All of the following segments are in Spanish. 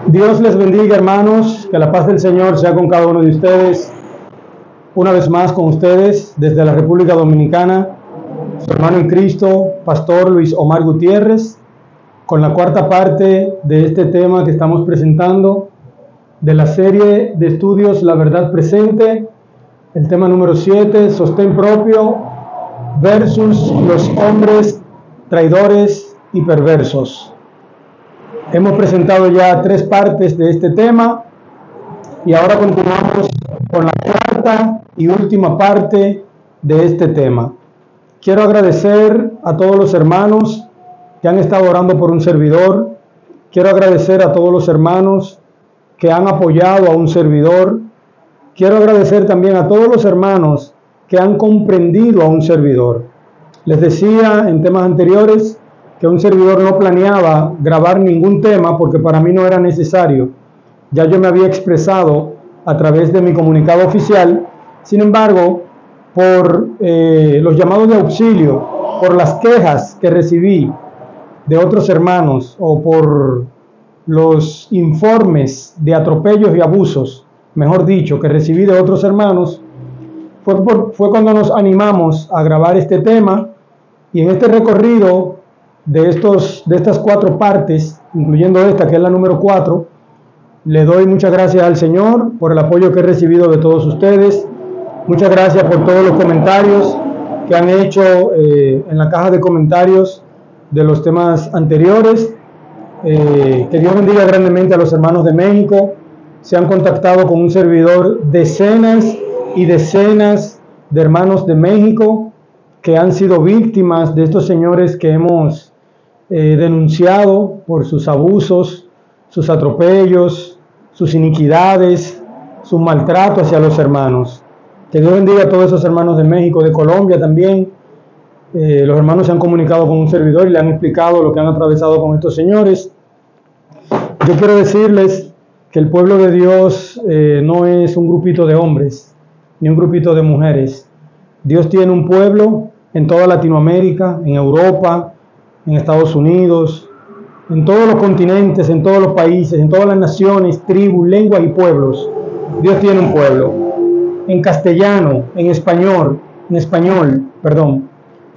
Dios les bendiga, hermanos, que la paz del Señor sea con cada uno de ustedes. Una vez más con ustedes desde la República Dominicana, su hermano en Cristo, Pastor Luis Omar Gutiérrez, con la cuarta parte de este tema que estamos presentando de la serie de estudios La Verdad Presente, el tema número 7, sostén propio versus los hombres traidores y perversos. Hemos presentado ya 3 partes de este tema y ahora continuamos con la cuarta y última parte de este tema. Quiero agradecer a todos los hermanos que han estado orando por un servidor. Quiero agradecer a todos los hermanos que han apoyado a un servidor. Quiero agradecer también a todos los hermanos que han comprendido a un servidor. Les decía en temas anteriores que un servidor no planeaba grabar ningún tema porque para mí no era necesario. Ya yo me había expresado a través de mi comunicado oficial. Sin embargo, por los llamados de auxilio, por las quejas que recibí de otros hermanos o por los informes de atropellos y abusos, mejor dicho, que recibí de otros hermanos, fue cuando nos animamos a grabar este tema. Y en este recorrido de estas 4 partes, incluyendo esta que es la número 4, le doy muchas gracias al Señor por el apoyo que he recibido de todos ustedes. Muchas gracias por todos los comentarios que han hecho en la caja de comentarios de los temas anteriores. Que Dios bendiga grandemente a los hermanos de México. Se han contactado con un servidor decenas y decenas de hermanos de México que han sido víctimas de estos señores que hemos denunciado por sus abusos, sus atropellos, sus iniquidades, su maltrato hacia los hermanos. Que Dios bendiga a todos esos hermanos de México, de Colombia también. Los hermanos se han comunicado con un servidor y le han explicado lo que han atravesado con estos señores. Yo quiero decirles que el pueblo de Dios no es un grupito de hombres, ni un grupito de mujeres. Dios tiene un pueblo en toda Latinoamérica, en Europa, en Estados Unidos, en todos los continentes, en todos los países, en todas las naciones, tribus, lenguas y pueblos. Dios tiene un pueblo. En castellano, en español,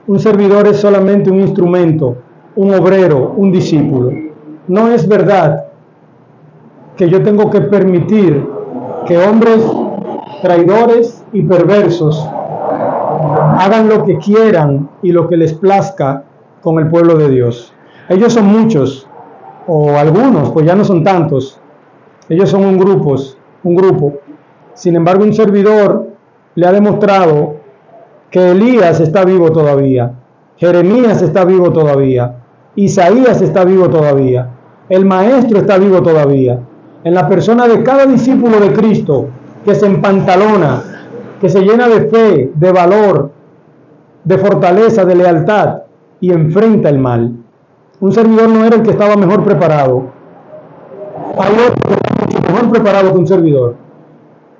un servidor es solamente un instrumento, un obrero, un discípulo. No es verdad que yo tengo que permitir que hombres traidores y perversos hagan lo que quieran y lo que les plazca con el pueblo de Dios. Ellos son muchos, o algunos, pues ya no son tantos. Ellos son un grupo. Sin embargo, un servidor le ha demostrado que Elías está vivo todavía, Jeremías está vivo todavía, Isaías está vivo todavía, el Maestro está vivo todavía. En la persona de cada discípulo de Cristo que se empantalona, que se llena de fe, de valor, de fortaleza, de lealtad y enfrenta el mal. Un servidor no era el que estaba mejor preparado. Hay otro que está mucho mejor preparado que un servidor.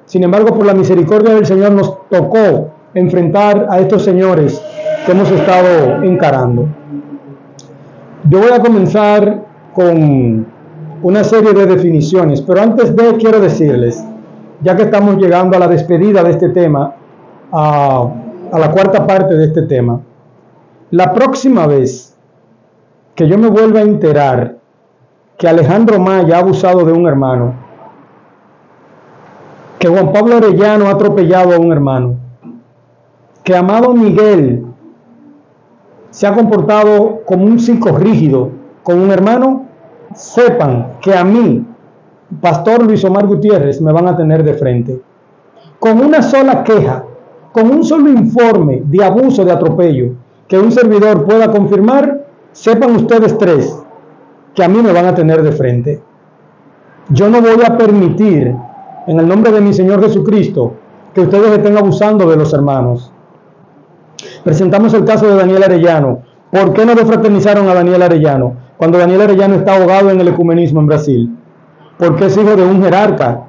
Sin embargo, por la misericordia del Señor nos tocó enfrentar a estos señores que hemos estado encarando. Yo voy a comenzar con una serie de definiciones, pero antes quiero decirles, ya que estamos llegando a la despedida de este tema, a la cuarta parte de este tema, la próxima vez que yo me vuelva a enterar que Alejandro Maya ha abusado de un hermano, que Juan Pablo Arellano ha atropellado a un hermano, que Amado Miguel se ha comportado como un psicorrígido con un hermano, sepan que a mí, Pastor Luis Omar Gutiérrez, me van a tener de frente. Con una sola queja, con un solo informe de abuso, de atropello, que un servidor pueda confirmar, sepan ustedes 3 que a mí me van a tener de frente. Yo no voy a permitir, en el nombre de mi Señor Jesucristo, que ustedes estén abusando de los hermanos. Presentamos el caso de Daniel Arellano. ¿Por qué no defraternizaron a Daniel Arellano cuando Daniel Arellano está ahogado en el ecumenismo en Brasil? Porque es hijo de un jerarca.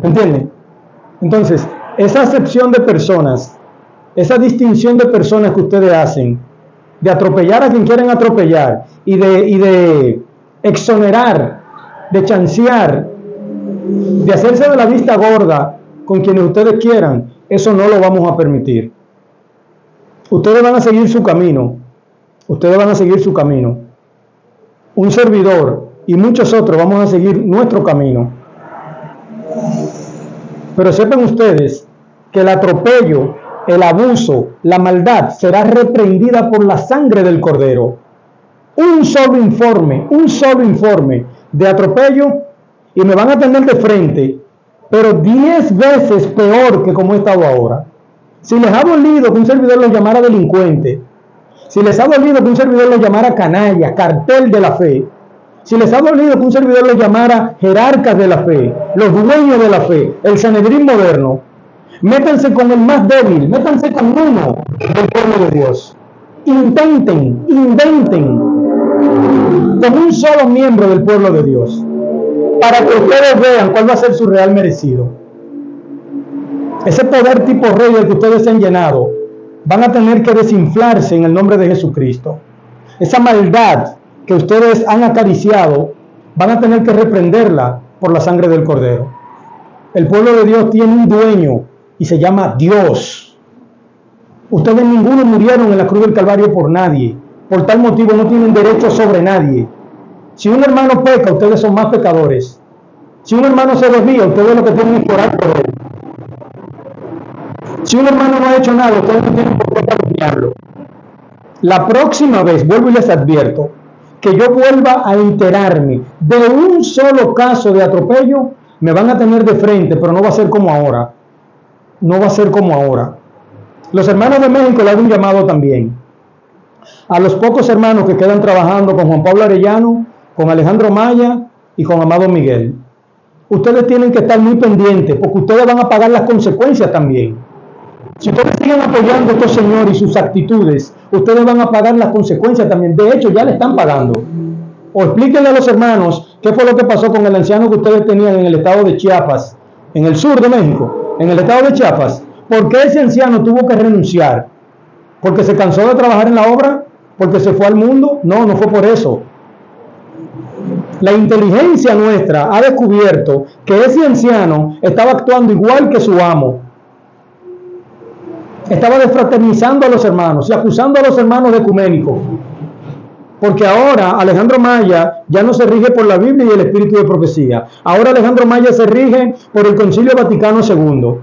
¿Entienden? Entonces, esa acepción de personas, esa distinción de personas que ustedes hacen, de atropellar a quien quieren atropellar y de exonerar, de chancear, de hacerse de la vista gorda con quienes ustedes quieran, eso no lo vamos a permitir. Ustedes van a seguir su camino. Ustedes van a seguir su camino. Un servidor y muchos otros vamos a seguir nuestro camino. Pero sepan ustedes que el atropello, el abuso, la maldad será reprendida por la sangre del Cordero. Un solo informe de atropello y me van a tener de frente, pero 10 veces peor que como he estado ahora. Si les ha dolido que un servidor los llamara delincuente, si les ha dolido que un servidor los llamara canalla, cartel de la fe, si les ha dolido que un servidor los llamara jerarcas de la fe, los dueños de la fe, el Sanedrín moderno, métanse con el más débil, métanse con uno del pueblo de Dios. Inventen con un solo miembro del pueblo de Dios, para que ustedes vean cuál va a ser su real merecido. Ese poder tipo rey del que ustedes se han llenado, van a tener que desinflarse en el nombre de Jesucristo. Esa maldad que ustedes han acariciado, van a tener que reprenderla por la sangre del Cordero. El pueblo de Dios tiene un dueño y se llama Dios. Ustedes ninguno murieron en la cruz del Calvario por nadie. Por tal motivo no tienen derecho sobre nadie. Si un hermano peca, ustedes son más pecadores. Si un hermano se desvía, ustedes lo que tienen que orar por él. Si un hermano no ha hecho nada, ustedes no tienen por qué calumniarlo. La próxima vez, vuelvo y les advierto, que yo vuelva a enterarme de un solo caso de atropello, me van a tener de frente, pero no va a ser como ahora. No va a ser como ahora. Los hermanos de México le dan un llamado también. A los pocos hermanos que quedan trabajando con Juan Pablo Arellano, con Alejandro Maya y con Amado Miguel. Ustedes tienen que estar muy pendientes, porque ustedes van a pagar las consecuencias también. Si ustedes siguen apoyando a estos señores y sus actitudes, ustedes van a pagar las consecuencias también. De hecho, ya le están pagando. O explíquenle a los hermanos qué fue lo que pasó con el anciano que ustedes tenían en el estado de Chiapas, en el sur de México, en el estado de Chiapas. ¿Por qué ese anciano tuvo que renunciar? ¿Porque se cansó de trabajar en la obra? ¿Porque se fue al mundo? No, no fue por eso. La inteligencia nuestra ha descubierto que ese anciano estaba actuando igual que su amo. Estaba desfraternizando a los hermanos y acusando a los hermanos de ecuménico. Porque ahora Alejandro Maya ya no se rige por la Biblia y el espíritu de profecía. Ahora Alejandro Maya se rige por el Concilio Vaticano II.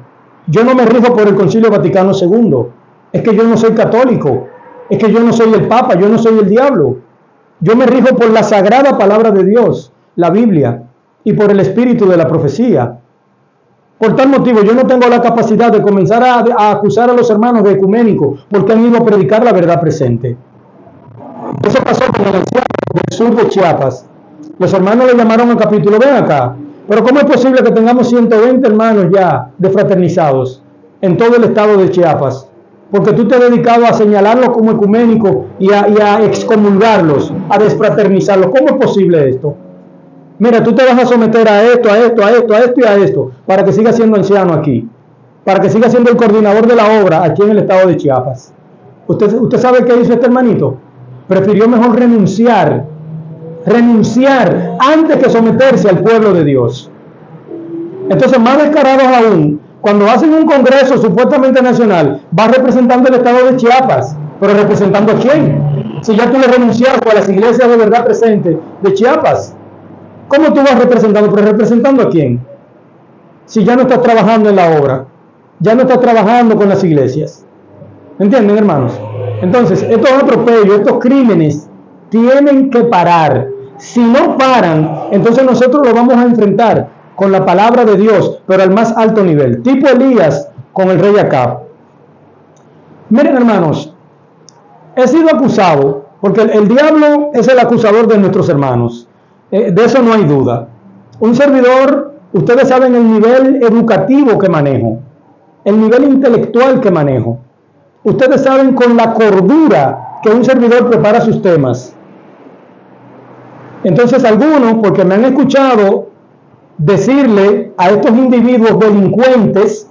Yo no me rijo por el Concilio Vaticano II. Es que yo no soy católico. Es que yo no soy el Papa, yo no soy el diablo. Yo me rijo por la sagrada palabra de Dios, la Biblia, y por el espíritu de la profecía. Por tal motivo, yo no tengo la capacidad de comenzar a acusar a los hermanos de ecuménico porque han ido a predicar la verdad presente. Eso pasó con el anciano del sur de Chiapas. Los hermanos le llamaron al capítulo, ven acá, pero ¿cómo es posible que tengamos 120 hermanos ya desfraternizados en todo el estado de Chiapas? Porque tú te has dedicado a señalarlos como ecuménicos y a excomulgarlos, a desfraternizarlos. ¿Cómo es posible esto? Mira, tú te vas a someter a esto y a esto, para que siga siendo anciano aquí, para que siga siendo el coordinador de la obra aquí en el estado de Chiapas. ¿Usted sabe qué hizo este hermanito? Prefirió mejor renunciar antes que someterse al pueblo de Dios. Entonces, más descarados aún, cuando hacen un congreso supuestamente nacional, va representando el estado de Chiapas, pero ¿representando a quién? Si ya tú le renunciaste a las iglesias de verdad presentes de Chiapas, ¿cómo tú vas representando? ¿Pero representando a quién? Si ya no estás trabajando en la obra, ya no estás trabajando con las iglesias. ¿Entienden, hermanos? Entonces, estos atropellos, estos crímenes, tienen que parar. Si no paran, entonces nosotros lo vamos a enfrentar con la palabra de Dios, pero al más alto nivel, tipo Elías con el rey Acab. Miren, hermanos, he sido acusado, porque el diablo es el acusador de nuestros hermanos. De eso no hay duda. Un servidor, ustedes saben el nivel educativo que manejo, el nivel intelectual que manejo. Ustedes saben con la cordura que un servidor prepara sus temas. Entonces algunos, porque me han escuchado decirle a estos individuos delincuentes,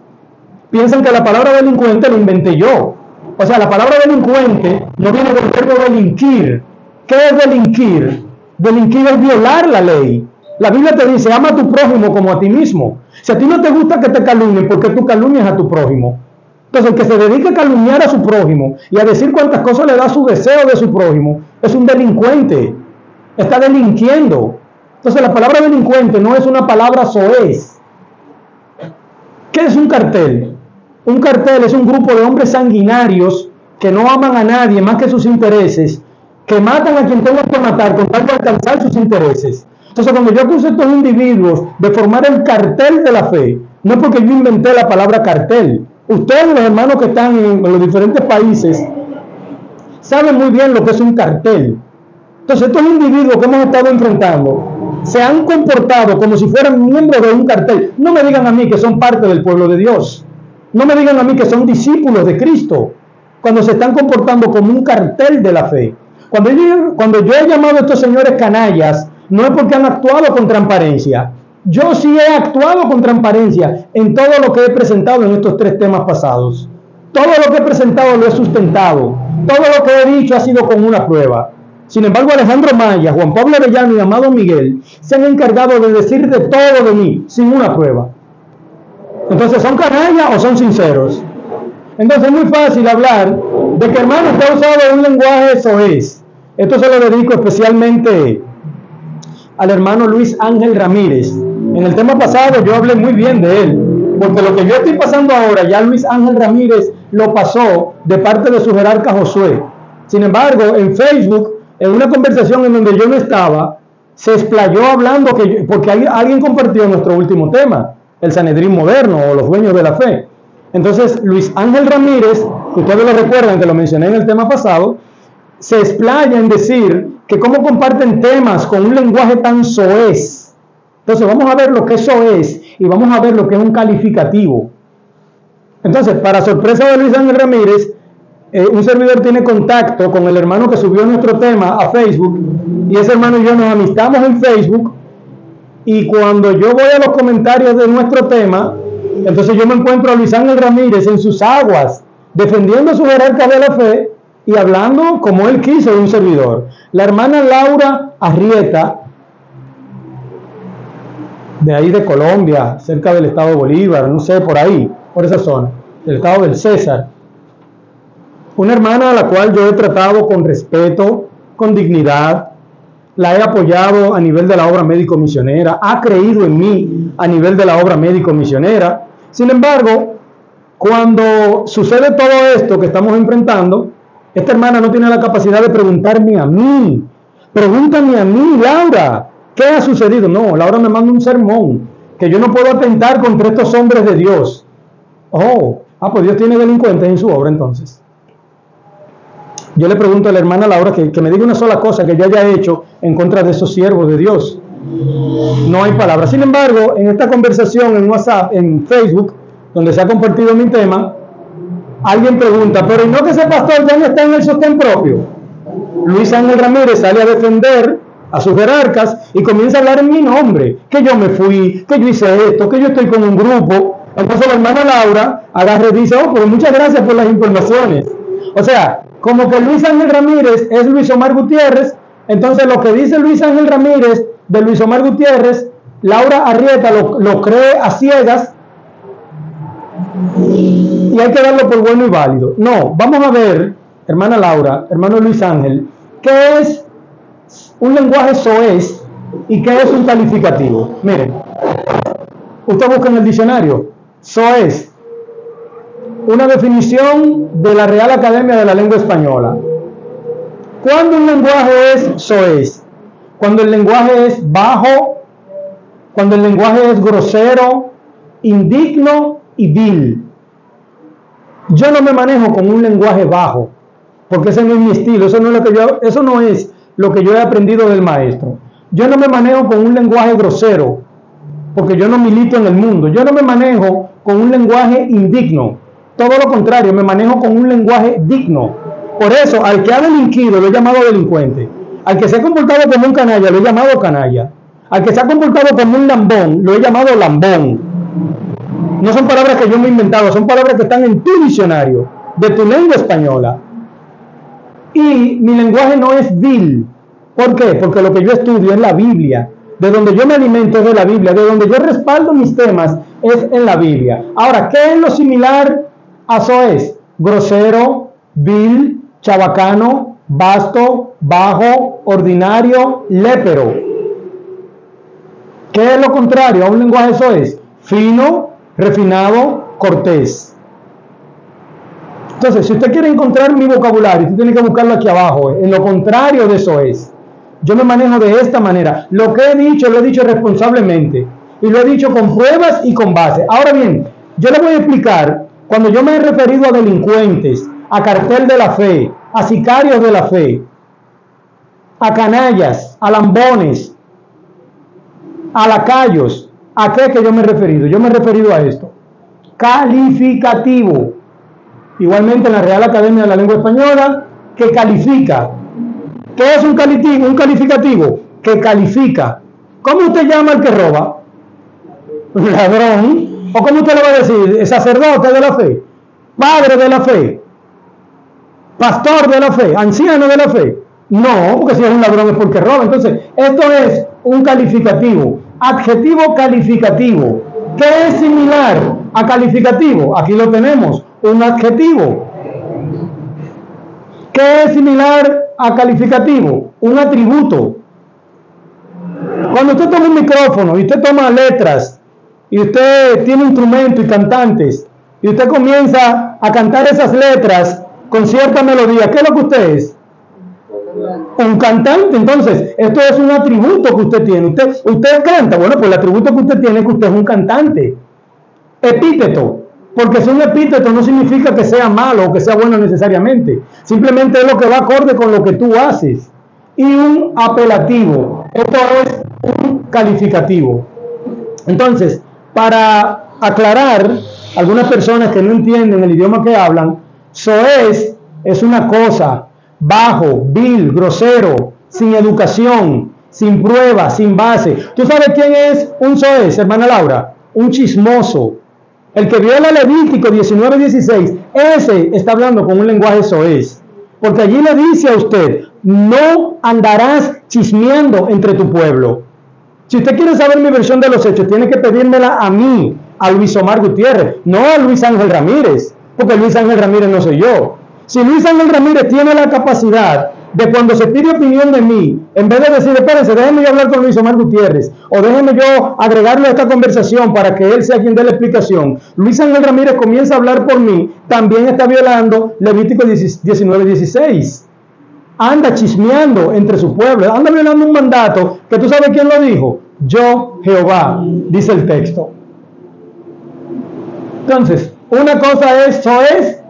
piensan que la palabra delincuente la inventé yo. O sea, la palabra delincuente no viene del verbo delinquir. ¿Qué es delinquir? Delinquir es violar la ley. La Biblia te dice, ama a tu prójimo como a ti mismo. Si a ti no te gusta que te calumnien, ¿por qué tú calumnias a tu prójimo? Entonces, el que se dedica a calumniar a su prójimo y a decir cuántas cosas le da su deseo de su prójimo, es un delincuente. Está delinquiendo. Entonces, la palabra delincuente no es una palabra soez. ¿Qué es un cartel? Un cartel es un grupo de hombres sanguinarios que no aman a nadie más que sus intereses, que matan a quien tengan que matar con tal de alcanzar sus intereses. Entonces, cuando yo acuso a estos individuos de formar el cartel de la fe, no es porque yo inventé la palabra cartel. Ustedes, los hermanos que están en los diferentes países, saben muy bien lo que es un cartel. Entonces, estos individuos que hemos estado enfrentando se han comportado como si fueran miembros de un cartel. No me digan a mí que son parte del pueblo de Dios. No me digan a mí que son discípulos de Cristo, cuando se están comportando como un cartel de la fe. Cuando yo he llamado a estos señores canallas, no es porque han actuado con transparencia. Yo sí he actuado con transparencia en todo lo que he presentado en estos 3 temas pasados. Todo lo que he presentado lo he sustentado. Todo lo que he dicho ha sido con una prueba. Sin embargo, Alejandro Maya, Juan Pablo Arellano y Amado Miguel se han encargado de decir de todo de mí sin una prueba. Entonces, ¿son canallas o son sinceros? Entonces es muy fácil hablar de que, hermano, usted ha usado un lenguaje soez. Esto se lo dedico especialmente al hermano Luis Ángel Ramírez. En el tema pasado yo hablé muy bien de él, porque lo que yo estoy pasando ahora, ya Luis Ángel Ramírez lo pasó de parte de su jerarca Josué. Sin embargo, en Facebook, en una conversación en donde yo no estaba, se explayó hablando porque alguien compartió nuestro último tema, el Sanedrín moderno o los dueños de la fe. Entonces, Luis Ángel Ramírez, que ustedes lo recuerdan que lo mencioné en el tema pasado, se explaya en decir que cómo comparten temas con un lenguaje tan soez. Entonces, vamos a ver lo que es soez y vamos a ver lo que es un calificativo. Entonces, para sorpresa de Luis Ángel Ramírez, un servidor tiene contacto con el hermano que subió nuestro tema a Facebook, y ese hermano y yo nos amistamos en Facebook, y cuando yo voy a los comentarios de nuestro tema, entonces yo me encuentro a Luis Ángel Ramírez en sus aguas, defendiendo a su jerarca de la fe y hablando como él quiso de un servidor. La hermana Laura Arrieta, de ahí de Colombia, cerca del estado de Bolívar, no sé, por ahí, por esa zona, del estado del César, una hermana a la cual yo he tratado con respeto, con dignidad, la he apoyado a nivel de la obra médico-misionera, ha creído en mí a nivel de la obra médico-misionera. Sin embargo, cuando sucede todo esto que estamos enfrentando, esta hermana no tiene la capacidad de preguntarme a mí. Pregúntame a mí, Laura, ¿qué ha sucedido? No, Laura me manda un sermón, que yo no puedo atentar contra estos hombres de Dios. Pues Dios tiene delincuentes en su obra entonces. Yo le pregunto a la hermana Laura que me diga una sola cosa que yo haya hecho en contra de esos siervos de Dios. No hay palabras. Sin embargo, en esta conversación en WhatsApp, en Facebook, donde se ha compartido mi tema, alguien pregunta, pero ¿y no que ese pastor ya no está en el sostén propio? Luis Ángel Ramírez sale a defender a sus jerarcas y comienza a hablar en mi nombre, que yo me fui, que yo hice esto, que yo estoy con un grupo. Entonces la hermana Laura agarra y dice, pues muchas gracias por las informaciones. O sea, como que Luis Ángel Ramírez es Luis Omar Gutiérrez, entonces lo que dice Luis Ángel Ramírez de Luis Omar Gutiérrez, Laura Arrieta lo cree a ciegas y hay que darlo por bueno y válido. No, vamos a ver, hermana Laura, hermano Luis Ángel, ¿qué es un lenguaje soez y qué es un calificativo? Miren, usted busca en el diccionario, soez, una definición de la Real Academia de la Lengua Española. ¿Cuándo un lenguaje es soez? Cuando el lenguaje es bajo, cuando el lenguaje es grosero, indigno y vil. Yo no me manejo con un lenguaje bajo, porque ese no es mi estilo, eso no es lo que yo he aprendido del maestro. Yo no me manejo con un lenguaje grosero, porque yo no milito en el mundo. Yo no me manejo con un lenguaje indigno. Todo lo contrario, me manejo con un lenguaje digno. Por eso, al que ha delinquido lo he llamado delincuente. Al que se ha comportado como un canalla lo he llamado canalla. Al que se ha comportado como un lambón lo he llamado lambón. No son palabras que yo me he inventado, son palabras que están en tu diccionario. de tu lengua española. Y mi lenguaje no es vil. ¿Por qué? Porque lo que yo estudio es la Biblia. De donde yo me alimento es de la Biblia. De donde yo respaldo mis temas es en la Biblia. Ahora, ¿qué es lo similar a soez? Grosero, vil, chabacano, vasto, bajo, ordinario, lépero. ¿Qué es lo contrario a un lenguaje soez? Fino, refinado, cortés. Entonces, si usted quiere encontrar mi vocabulario, usted tiene que buscarlo aquí abajo, en lo contrario de soez. Yo me manejo de esta manera. Lo que he dicho, lo he dicho responsablemente. Y lo he dicho con pruebas y con base. Ahora bien, yo le voy a explicar, cuando yo me he referido a delincuentes, a cartel de la fe, a sicarios de la fe, a canallas, a lambones, a lacayos, ¿a qué que yo me he referido? Yo me he referido a esto. Calificativo. Igualmente en la Real Academia de la Lengua Española, que califica. ¿Qué es un calificativo? Que califica. ¿Cómo usted llama al que roba? Ladrón. ¿O cómo usted le va a decir? Sacerdote de la fe, padre de la fe, pastor de la fe, anciano de la fe. No, porque si es un ladrón es porque roba. Entonces, esto es un calificativo. Adjetivo calificativo. ¿Qué es similar a calificativo? Aquí lo tenemos, un adjetivo. ¿Qué es similar a calificativo? Un atributo. Cuando usted toma un micrófono y usted toma letras y usted tiene instrumento y cantantes y usted comienza a cantar esas letras con cierta melodía, ¿qué es lo que usted es? Un cantante. Entonces, esto es un atributo que usted tiene. Usted canta. Bueno, pues el atributo que usted tiene es que usted es un cantante. Epíteto. Porque si un epíteto no significa que sea malo o que sea bueno necesariamente. Simplemente es lo que va acorde con lo que tú haces. Y un apelativo. Esto es un calificativo. Entonces, para aclarar, algunas personas que no entienden el idioma que hablan, soez es una cosa bajo, vil, grosero, sin educación, sin prueba, sin base. ¿Tú sabes quién es un soez, hermana Laura? Un chismoso. El que viola Levítico 19:16, ese está hablando con un lenguaje soez. Porque allí le dice a usted, no andarás chismeando entre tu pueblo. Si usted quiere saber mi versión de los hechos, tiene que pedírmela a mí, a Luis Omar Gutiérrez, no a Luis Ángel Ramírez, porque Luis Ángel Ramírez no soy yo. Si Luis Ángel Ramírez tiene la capacidad de, cuando se pide opinión de mí, en vez de decir, espérense, déjenme yo hablar con Luis Omar Gutiérrez, o déjenme yo agregarle a esta conversación para que él sea quien dé la explicación, Luis Ángel Ramírez comienza a hablar por mí, también está violando Levítico 19:16. Anda chismeando entre su pueblo, anda violando un mandato que tú sabes quién lo dijo. Yo, Jehová, dice el texto. Entonces, una cosa es soez,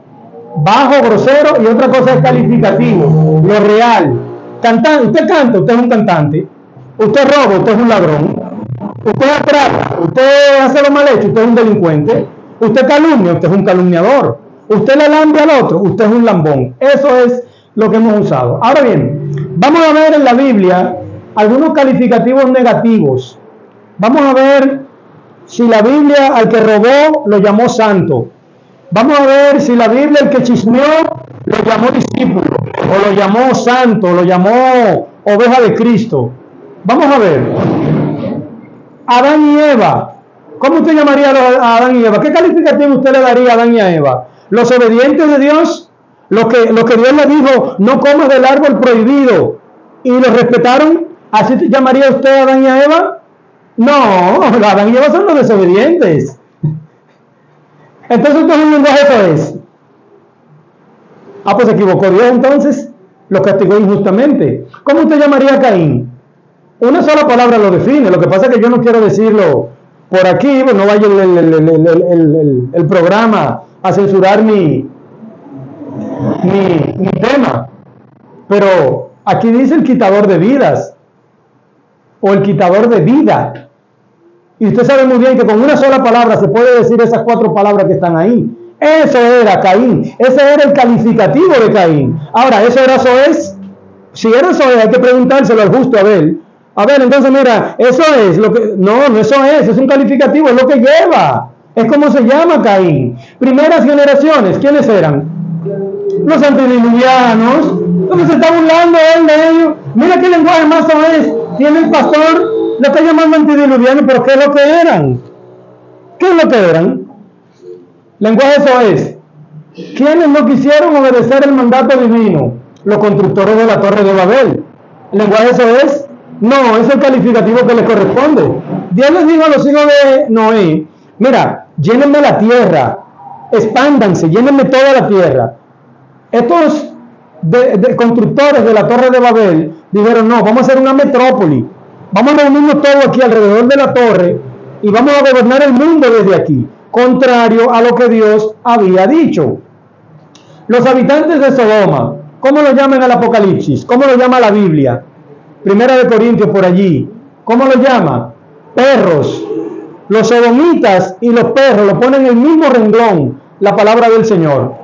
bajo, grosero, y otra cosa es calificativo, lo real. Usted canta, usted es un cantante. Usted roba, usted es un ladrón. Usted atrapa, usted hace lo mal hecho, usted es un delincuente. Usted calumnia, usted es un calumniador. Usted le lambe al otro, usted es un lambón. Eso es lo que hemos usado. Ahora bien, vamos a ver en la Biblia algunos calificativos negativos. Vamos a ver si la Biblia al que robó lo llamó santo. Vamos a ver si la Biblia al que chismeó lo llamó discípulo, o lo llamó santo, lo llamó oveja de Cristo. Vamos a ver. Adán y Eva. ¿Cómo usted llamaría a Adán y Eva? ¿Qué calificativo usted le daría a Adán y a Eva? ¿Los obedientes de Dios? Lo que Dios le dijo, no comas del árbol prohibido, y lo respetaron. ¿Así llamaría usted a Adán y a Eva? No, Adán y Eva son los desobedientes. Entonces esto es un lenguaje soez. Pues se equivocó Dios, entonces lo castigó injustamente. ¿Cómo usted llamaría a Caín? Una sola palabra lo define. Lo que pasa es que yo no quiero decirlo por aquí, pues no vaya el programa a censurar mi tema. Pero aquí dice el quitador de vidas, o el quitador de vida. Y usted sabe muy bien que con una sola palabra se puede decir esas 4 palabras que están ahí. Eso era Caín. Ese era el calificativo de Caín. Ahora, ¿eso era soez? Si era soez, hay que preguntárselo al justo Abel. A ver, entonces mira, eso es lo que... No eso es un calificativo, es lo que lleva. Es como se llama Caín. Primeras generaciones, ¿quiénes eran? Los antediluvianos. Entonces se está burlando él de ellos. Mira qué lenguaje más soez tiene el pastor. Lo está llamando antediluviano, pero ¿qué es lo que eran? ¿Qué es lo que eran? Lenguaje soez. ¿Quiénes no quisieron obedecer el mandato divino? Los constructores de la Torre de Babel. ¿El lenguaje soez? No, es el calificativo que le corresponde. Dios les dijo a los hijos de Noé, mira, llénenme la tierra, expándanse, llénenme toda la tierra. Estos constructores de la Torre de Babel dijeron, no, vamos a hacer una metrópoli, vamos a reunirnos todos aquí alrededor de la torre y vamos a gobernar el mundo desde aquí, contrario a lo que Dios había dicho. Los habitantes de Sodoma, ¿cómo lo llaman el Apocalipsis? ¿Cómo lo llama la Biblia? Primera de Corintios por allí, ¿cómo lo llama? Perros. Los sodomitas y los perros lo ponen en el mismo renglón, la palabra del Señor.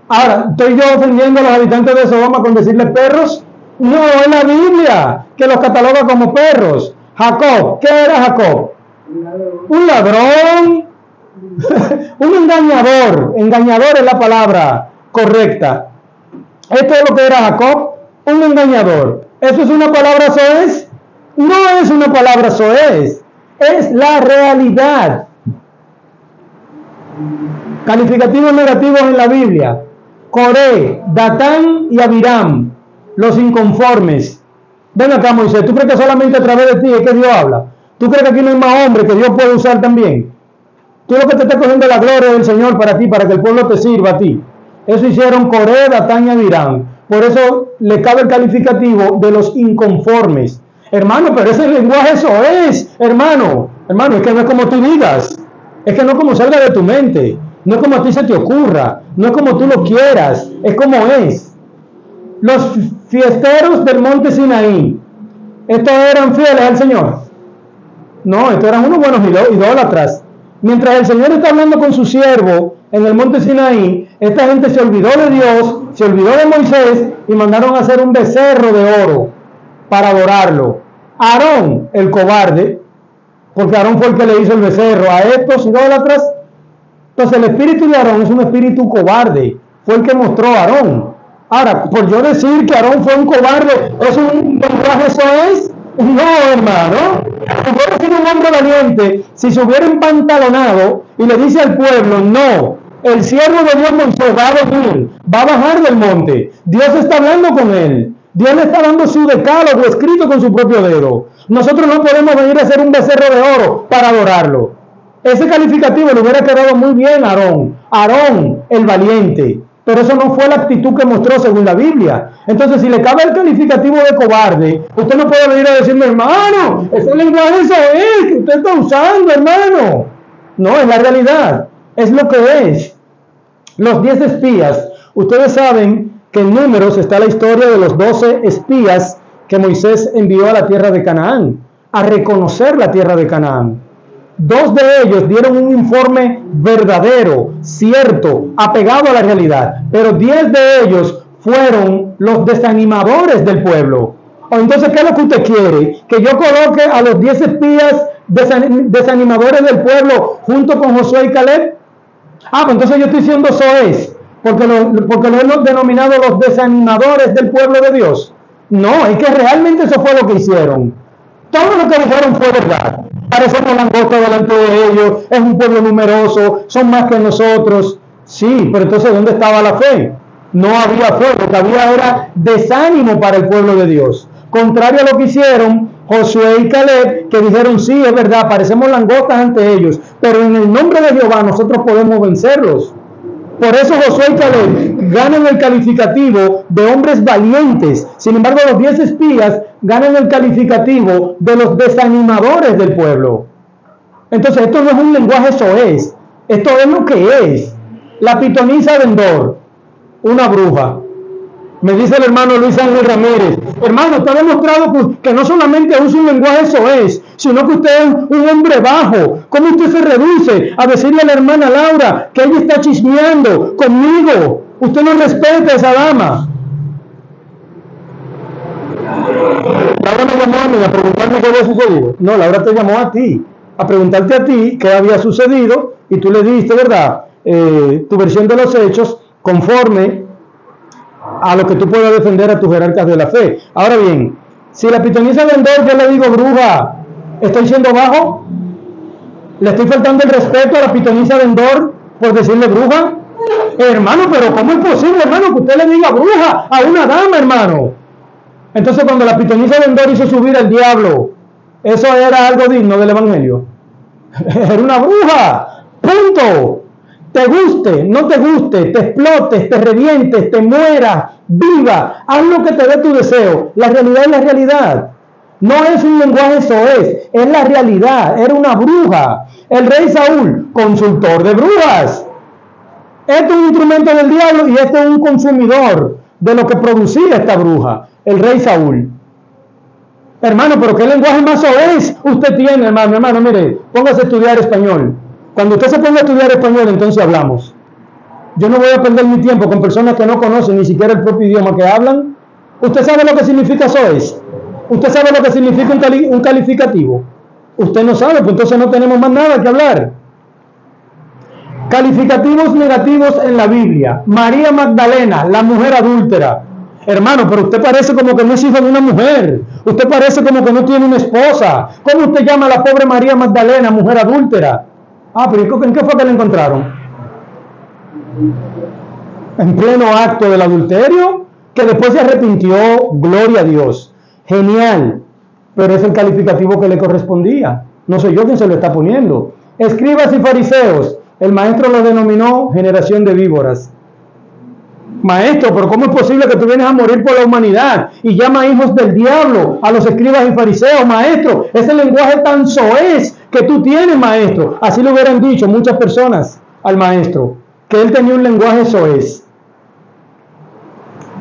Ahora, ¿estoy yo ofendiendo a los habitantes de Sodoma con decirles perros? No, es la Biblia que los cataloga como perros. Jacob, ¿qué era Jacob? Un ladrón, un engañador. Engañador es la palabra correcta. Esto es lo que era Jacob, un engañador. ¿Eso es una palabra soez? No es una palabra soez, es la realidad. Calificativos negativos en la Biblia: Coré, Datán y Abiram, los inconformes. Ven acá, Moisés, ¿tú crees que solamente a través de ti es que Dios habla? ¿Tú crees que aquí no hay más hombres que Dios puede usar también? Tú lo que te estás cogiendo la gloria del Señor para ti, para que el pueblo te sirva a ti. Eso hicieron Coré, Datán y Abiram. Por eso le cabe el calificativo de los inconformes. Hermano, pero ese lenguaje eso es, hermano, es que no es como tú digas, es que no es como salga de tu mente, no es como a ti se te ocurra, no es como tú lo quieras, es como es. Los fiesteros del monte Sinaí, ¿estos eran fieles al Señor? No, estos eran unos buenos idólatras. Mientras el Señor está hablando con su siervo en el monte Sinaí, esta gente se olvidó de Dios, se olvidó de Moisés y mandaron a hacer un becerro de oro para adorarlo. Aarón, el cobarde, porque Aarón fue el que le hizo el becerro a estos idólatras. Entonces el espíritu de Aarón es un espíritu cobarde, fue el que mostró a Aarón. Ahora, por yo decir que Aarón fue un cobarde, ¿es un lenguaje soez? No, hermano. Si hubiera sido un hombre valiente, si se hubiera empantalonado y le dice al pueblo, no, el siervo de Dios Moisés va a venir, va a bajar del monte, Dios está hablando con él, Dios le está dando su decálogo escrito con su propio dedo. Nosotros no podemos venir a hacer un becerro de oro para adorarlo. Ese calificativo le hubiera quedado muy bien a Aarón. Aarón, el valiente. Pero eso no fue la actitud que mostró según la Biblia. Entonces, si le cabe el calificativo de cobarde, usted no puede venir a decirme, hermano, ese lenguaje eso es que usted está usando, hermano. No, es la realidad. Es lo que es. Los 10 espías. Ustedes saben que en Números está la historia de los 12 espías que Moisés envió a la tierra de Canaán, a reconocer la tierra de Canaán. 2 de ellos dieron un informe verdadero, cierto, apegado a la realidad, pero 10 de ellos fueron los desanimadores del pueblo. Entonces, ¿qué es lo que usted quiere? ¿Que yo coloque a los 10 espías desanimadores del pueblo junto con Josué y Caleb? Pues entonces yo estoy siendo soez, porque lo hemos denominado los desanimadores del pueblo de Dios. No, es que realmente eso fue lo que hicieron. Todo lo que dijeron fue verdad. Parecemos langostas delante de ellos, es un pueblo numeroso, son más que nosotros. Sí, pero entonces ¿dónde estaba la fe? No había fe, lo que había era desánimo para el pueblo de Dios. Contrario a lo que hicieron Josué y Caleb, que dijeron, sí, es verdad, parecemos langostas ante ellos, pero en el nombre de Jehová nosotros podemos vencerlos. Por eso Josué y Caleb ganan el calificativo de hombres valientes. Sin embargo, los 10 espías ganan el calificativo de los desanimadores del pueblo. Entonces, esto no es un lenguaje soez. Esto es lo que es. La pitonisa de Endor, una bruja. Me dice el hermano Luis Ángel Ramírez, hermano, usted ha demostrado que no solamente usa un lenguaje soez, sino que usted es un hombre bajo. ¿Cómo usted se reduce a decirle a la hermana Laura que ella está chismeando conmigo? Usted no respeta a esa dama. Laura me llamó a mí a preguntarme qué había sucedido. No, Laura te llamó a ti, a preguntarte a ti qué había sucedido, y tú le diste, ¿verdad?, tu versión de los hechos conforme a lo que tú puedas defender a tus jerarcas de la fe. Ahora bien, si la pitonisa de Endor yo le digo bruja, ¿estoy siendo bajo? ¿Le estoy faltando el respeto a la pitonisa de Endor por decirle bruja? Hermano, pero ¿cómo es posible, hermano, que usted le diga bruja a una dama, hermano? Entonces, cuando la pitonisa de Endor hizo subir al diablo, ¿eso era algo digno del evangelio? Era una bruja, punto. Te guste, no te guste, te explotes, te revientes, te mueras, viva, haz lo que te dé tu deseo. La realidad es la realidad. No es un lenguaje soez, es la realidad. Era una bruja. El rey Saúl, consultor de brujas. Esto es un instrumento del diablo y este es un consumidor de lo que producía esta bruja, el rey Saúl. Hermano, pero ¿qué lenguaje más soez usted tiene, hermano? Hermano, mire, póngase a estudiar español. Cuando usted se ponga a estudiar español, entonces hablamos. Yo no voy a perder mi tiempo con personas que no conocen ni siquiera el propio idioma que hablan. ¿Usted sabe lo que significa soez? ¿Usted sabe lo que significa un calificativo? Usted no sabe, pues entonces no tenemos más nada que hablar. Calificativos negativos en la Biblia. María Magdalena, la mujer adúltera. Hermano, pero usted parece como que no es hijo de una mujer. Usted parece como que no tiene una esposa. ¿Cómo usted llama a la pobre María Magdalena, mujer adúltera? Ah, pero ¿en qué fue que la encontraron? En pleno acto del adulterio, que después se arrepintió, gloria a Dios. Genial, pero es el calificativo que le correspondía. No soy yo quien se lo está poniendo. Escribas y fariseos, el maestro lo denominó generación de víboras. Maestro, pero ¿cómo es posible que tú vienes a morir por la humanidad y llama hijos del diablo a los escribas y fariseos? Maestro, ese lenguaje tan soez que tú tienes, maestro. Así lo hubieran dicho muchas personas al maestro, que él tenía un lenguaje soez.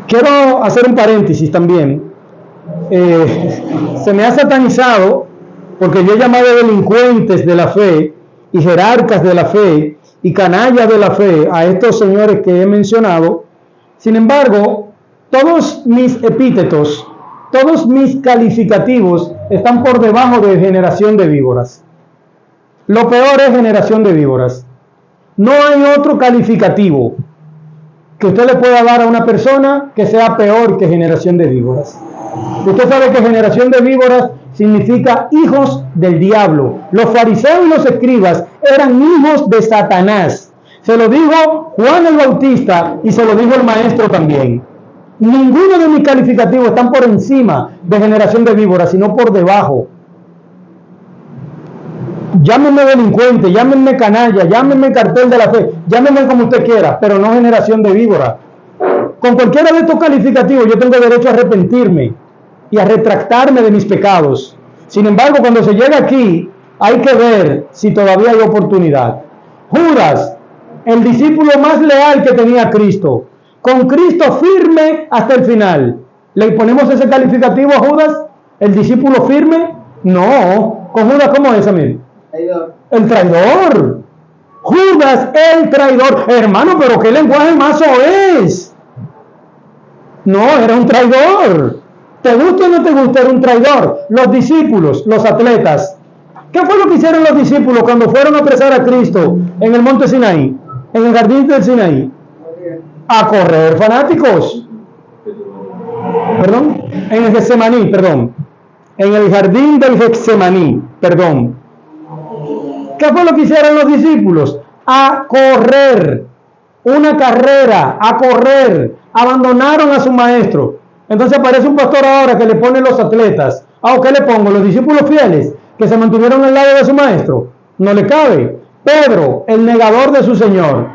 Quiero hacer un paréntesis también. Se me ha satanizado porque yo he llamado delincuentes de la fe y jerarcas de la fe y canallas de la fe a estos señores que he mencionado. Sin embargo, todos mis epítetos, todos mis calificativos están por debajo de generación de víboras. Lo peor es generación de víboras. No hay otro calificativo que usted le pueda dar a una persona que sea peor que generación de víboras. Usted sabe que generación de víboras significa hijos del diablo. Los fariseos y los escribas eran hijos de Satanás. Se lo dijo Juan el Bautista y se lo dijo el maestro también. Ninguno de mis calificativos están por encima de generación de víboras, sino por debajo. Llámenme delincuente, llámenme canalla, llámenme cartel de la fe, llámenme como usted quiera, pero no generación de víbora. Con cualquiera de estos calificativos yo tengo derecho a arrepentirme y a retractarme de mis pecados. Sin embargo, cuando se llega aquí, hay que ver si todavía hay oportunidad. Judas, el discípulo más leal que tenía Cristo, con Cristo firme hasta el final. ¿Le ponemos ese calificativo a Judas? ¿El discípulo firme? No. ¿Con Judas cómo es, Amir? El traidor. Judas, el traidor. Hermano, pero ¿qué lenguaje más es? No, era un traidor. ¿Te gusta o no te gusta? Era un traidor. Los discípulos, los atletas. ¿Qué fue lo que hicieron los discípulos cuando fueron a apresar a Cristo en el monte Sinaí? En el jardín del Sinaí. A correr, fanáticos. Perdón. En el Getsemaní, perdón. En el jardín del Getsemaní, perdón. ¿Qué fue lo que hicieron los discípulos? A correr. Una carrera, a correr. Abandonaron a su maestro. Entonces aparece un pastor ahora que le pone los atletas. Ah, ¿qué le pongo? Los discípulos fieles que se mantuvieron al lado de su maestro. No le cabe. Pedro, el negador de su Señor.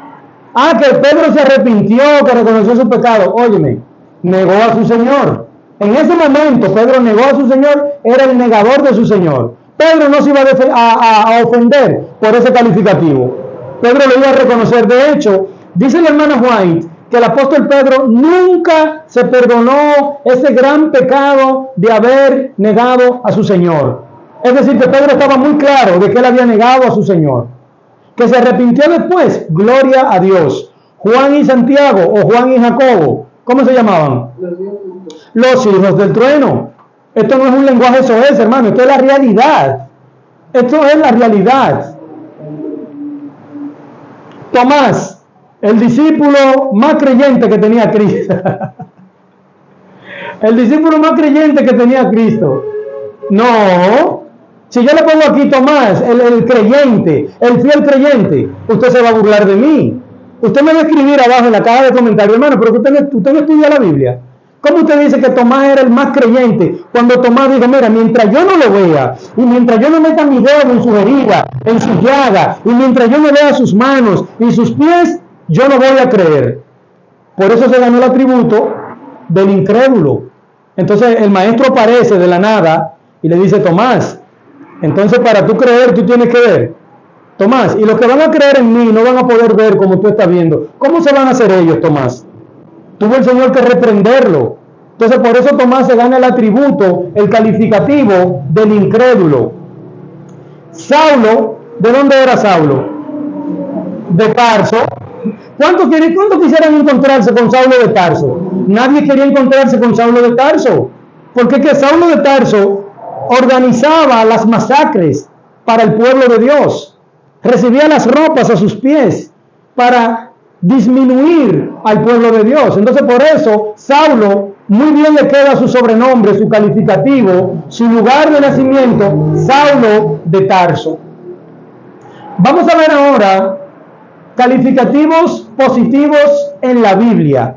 Ah, que Pedro se arrepintió, que reconoció su pecado. Óyeme, negó a su Señor. En ese momento Pedro negó a su Señor, era el negador de su Señor. Pedro no se iba a ofender por ese calificativo. Pedro lo iba a reconocer. De hecho, dice la hermana White que el apóstol Pedro nunca se perdonó ese gran pecado de haber negado a su Señor. Es decir, que Pedro estaba muy claro de que él había negado a su Señor. Que se arrepintió después, gloria a Dios. Juan y Santiago, o Juan y Jacobo, ¿cómo se llamaban? Los hijos del trueno. Esto no es un lenguaje soez, hermano, esto es la realidad. Esto es la realidad. Tomás, el discípulo más creyente que tenía Cristo. El discípulo más creyente que tenía Cristo. No. Si yo le pongo aquí Tomás, el creyente, el fiel creyente, usted se va a burlar de mí. Usted me va a escribir abajo en la caja de comentarios, hermano, pero usted no estudia la Biblia. ¿Cómo usted dice que Tomás era el más creyente? Cuando Tomás dijo, mira, mientras yo no lo vea, y mientras yo no meta mi dedo en su herida, en su llaga, y mientras yo no vea sus manos y sus pies, yo no voy a creer. Por eso se ganó el atributo del incrédulo. Entonces el maestro aparece de la nada y le dice, Tomás, entonces para tú creer, tú tienes que ver. Tomás, y los que van a creer en mí no van a poder ver como tú estás viendo. ¿Cómo se van a hacer ellos, Tomás? Tuvo el Señor que reprenderlo. Entonces por eso Tomás se gana el atributo, el calificativo del incrédulo. Saulo, ¿de dónde era Saulo? De Tarso. ¿Cuántos quisieran encontrarse con Saulo de Tarso? Nadie quería encontrarse con Saulo de Tarso. Porque que Saulo de Tarso organizaba las masacres para el pueblo de Dios. Recibía las ropas a sus pies para disminuir al pueblo de Dios. Entonces por eso Saulo muy bien le queda su sobrenombre, su calificativo, su lugar de nacimiento, Saulo de Tarso. Vamos a ver ahora calificativos positivos en la Biblia.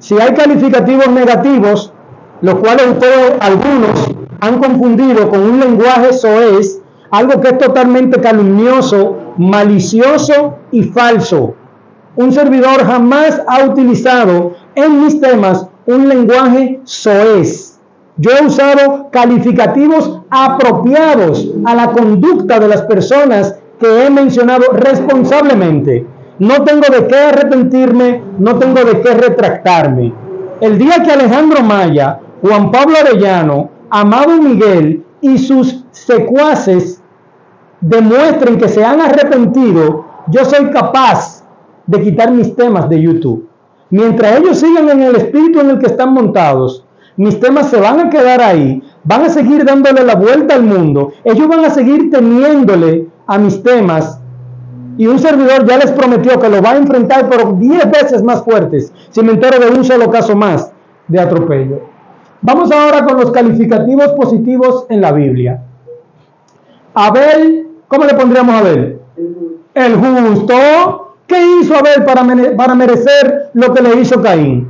Si hay calificativos negativos, los cuales ustedes, algunos, han confundido con un lenguaje soez, algo que es totalmente calumnioso, malicioso y falso. Un servidor jamás ha utilizado en mis temas un lenguaje soez. Yo he usado calificativos apropiados a la conducta de las personas que he mencionado responsablemente. No tengo de qué arrepentirme, no tengo de qué retractarme. El día que Alejandro Maya, Juan Pablo Arellano, Amado Miguel y sus secuaces demuestren que se han arrepentido, yo soy capaz de quitar mis temas de YouTube. Mientras ellos sigan en el espíritu en el que están montados, mis temas se van a quedar ahí, van a seguir dándole la vuelta al mundo, ellos van a seguir teniéndole a mis temas, y un servidor ya les prometió que lo va a enfrentar por 10 veces más fuertes si me entero de un solo caso más de atropello. Vamos ahora con los calificativos positivos en la Biblia. Abel, ¿cómo le pondríamos a Abel? El justo. ¿Qué hizo Abel para merecer lo que le hizo Caín?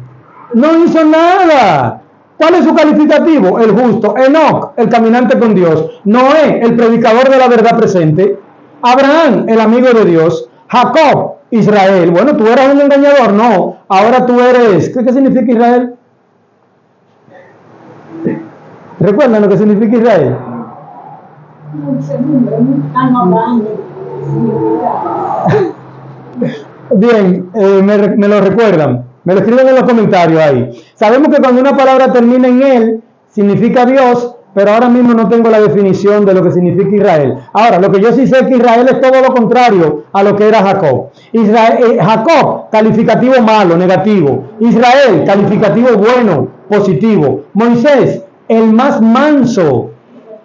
No hizo nada. ¿Cuál es su calificativo? El justo. Enoc, el caminante con Dios. Noé, el predicador de la verdad presente. Abraham, el amigo de Dios. Jacob, Israel. Bueno, tú eras un engañador. No, ahora tú eres. ¿Qué significa Israel? ¿Recuerdan lo que significa Israel? Bien, me lo recuerdan, me lo escriben en los comentarios ahí. Sabemos que cuando una palabra termina en él, significa Dios, pero ahora mismo no tengo la definición de lo que significa Israel. Ahora, lo que yo sí sé es que Israel es todo lo contrario a lo que era Jacob. Jacob, calificativo malo, negativo. Israel, calificativo bueno, positivo. Moisés, el más manso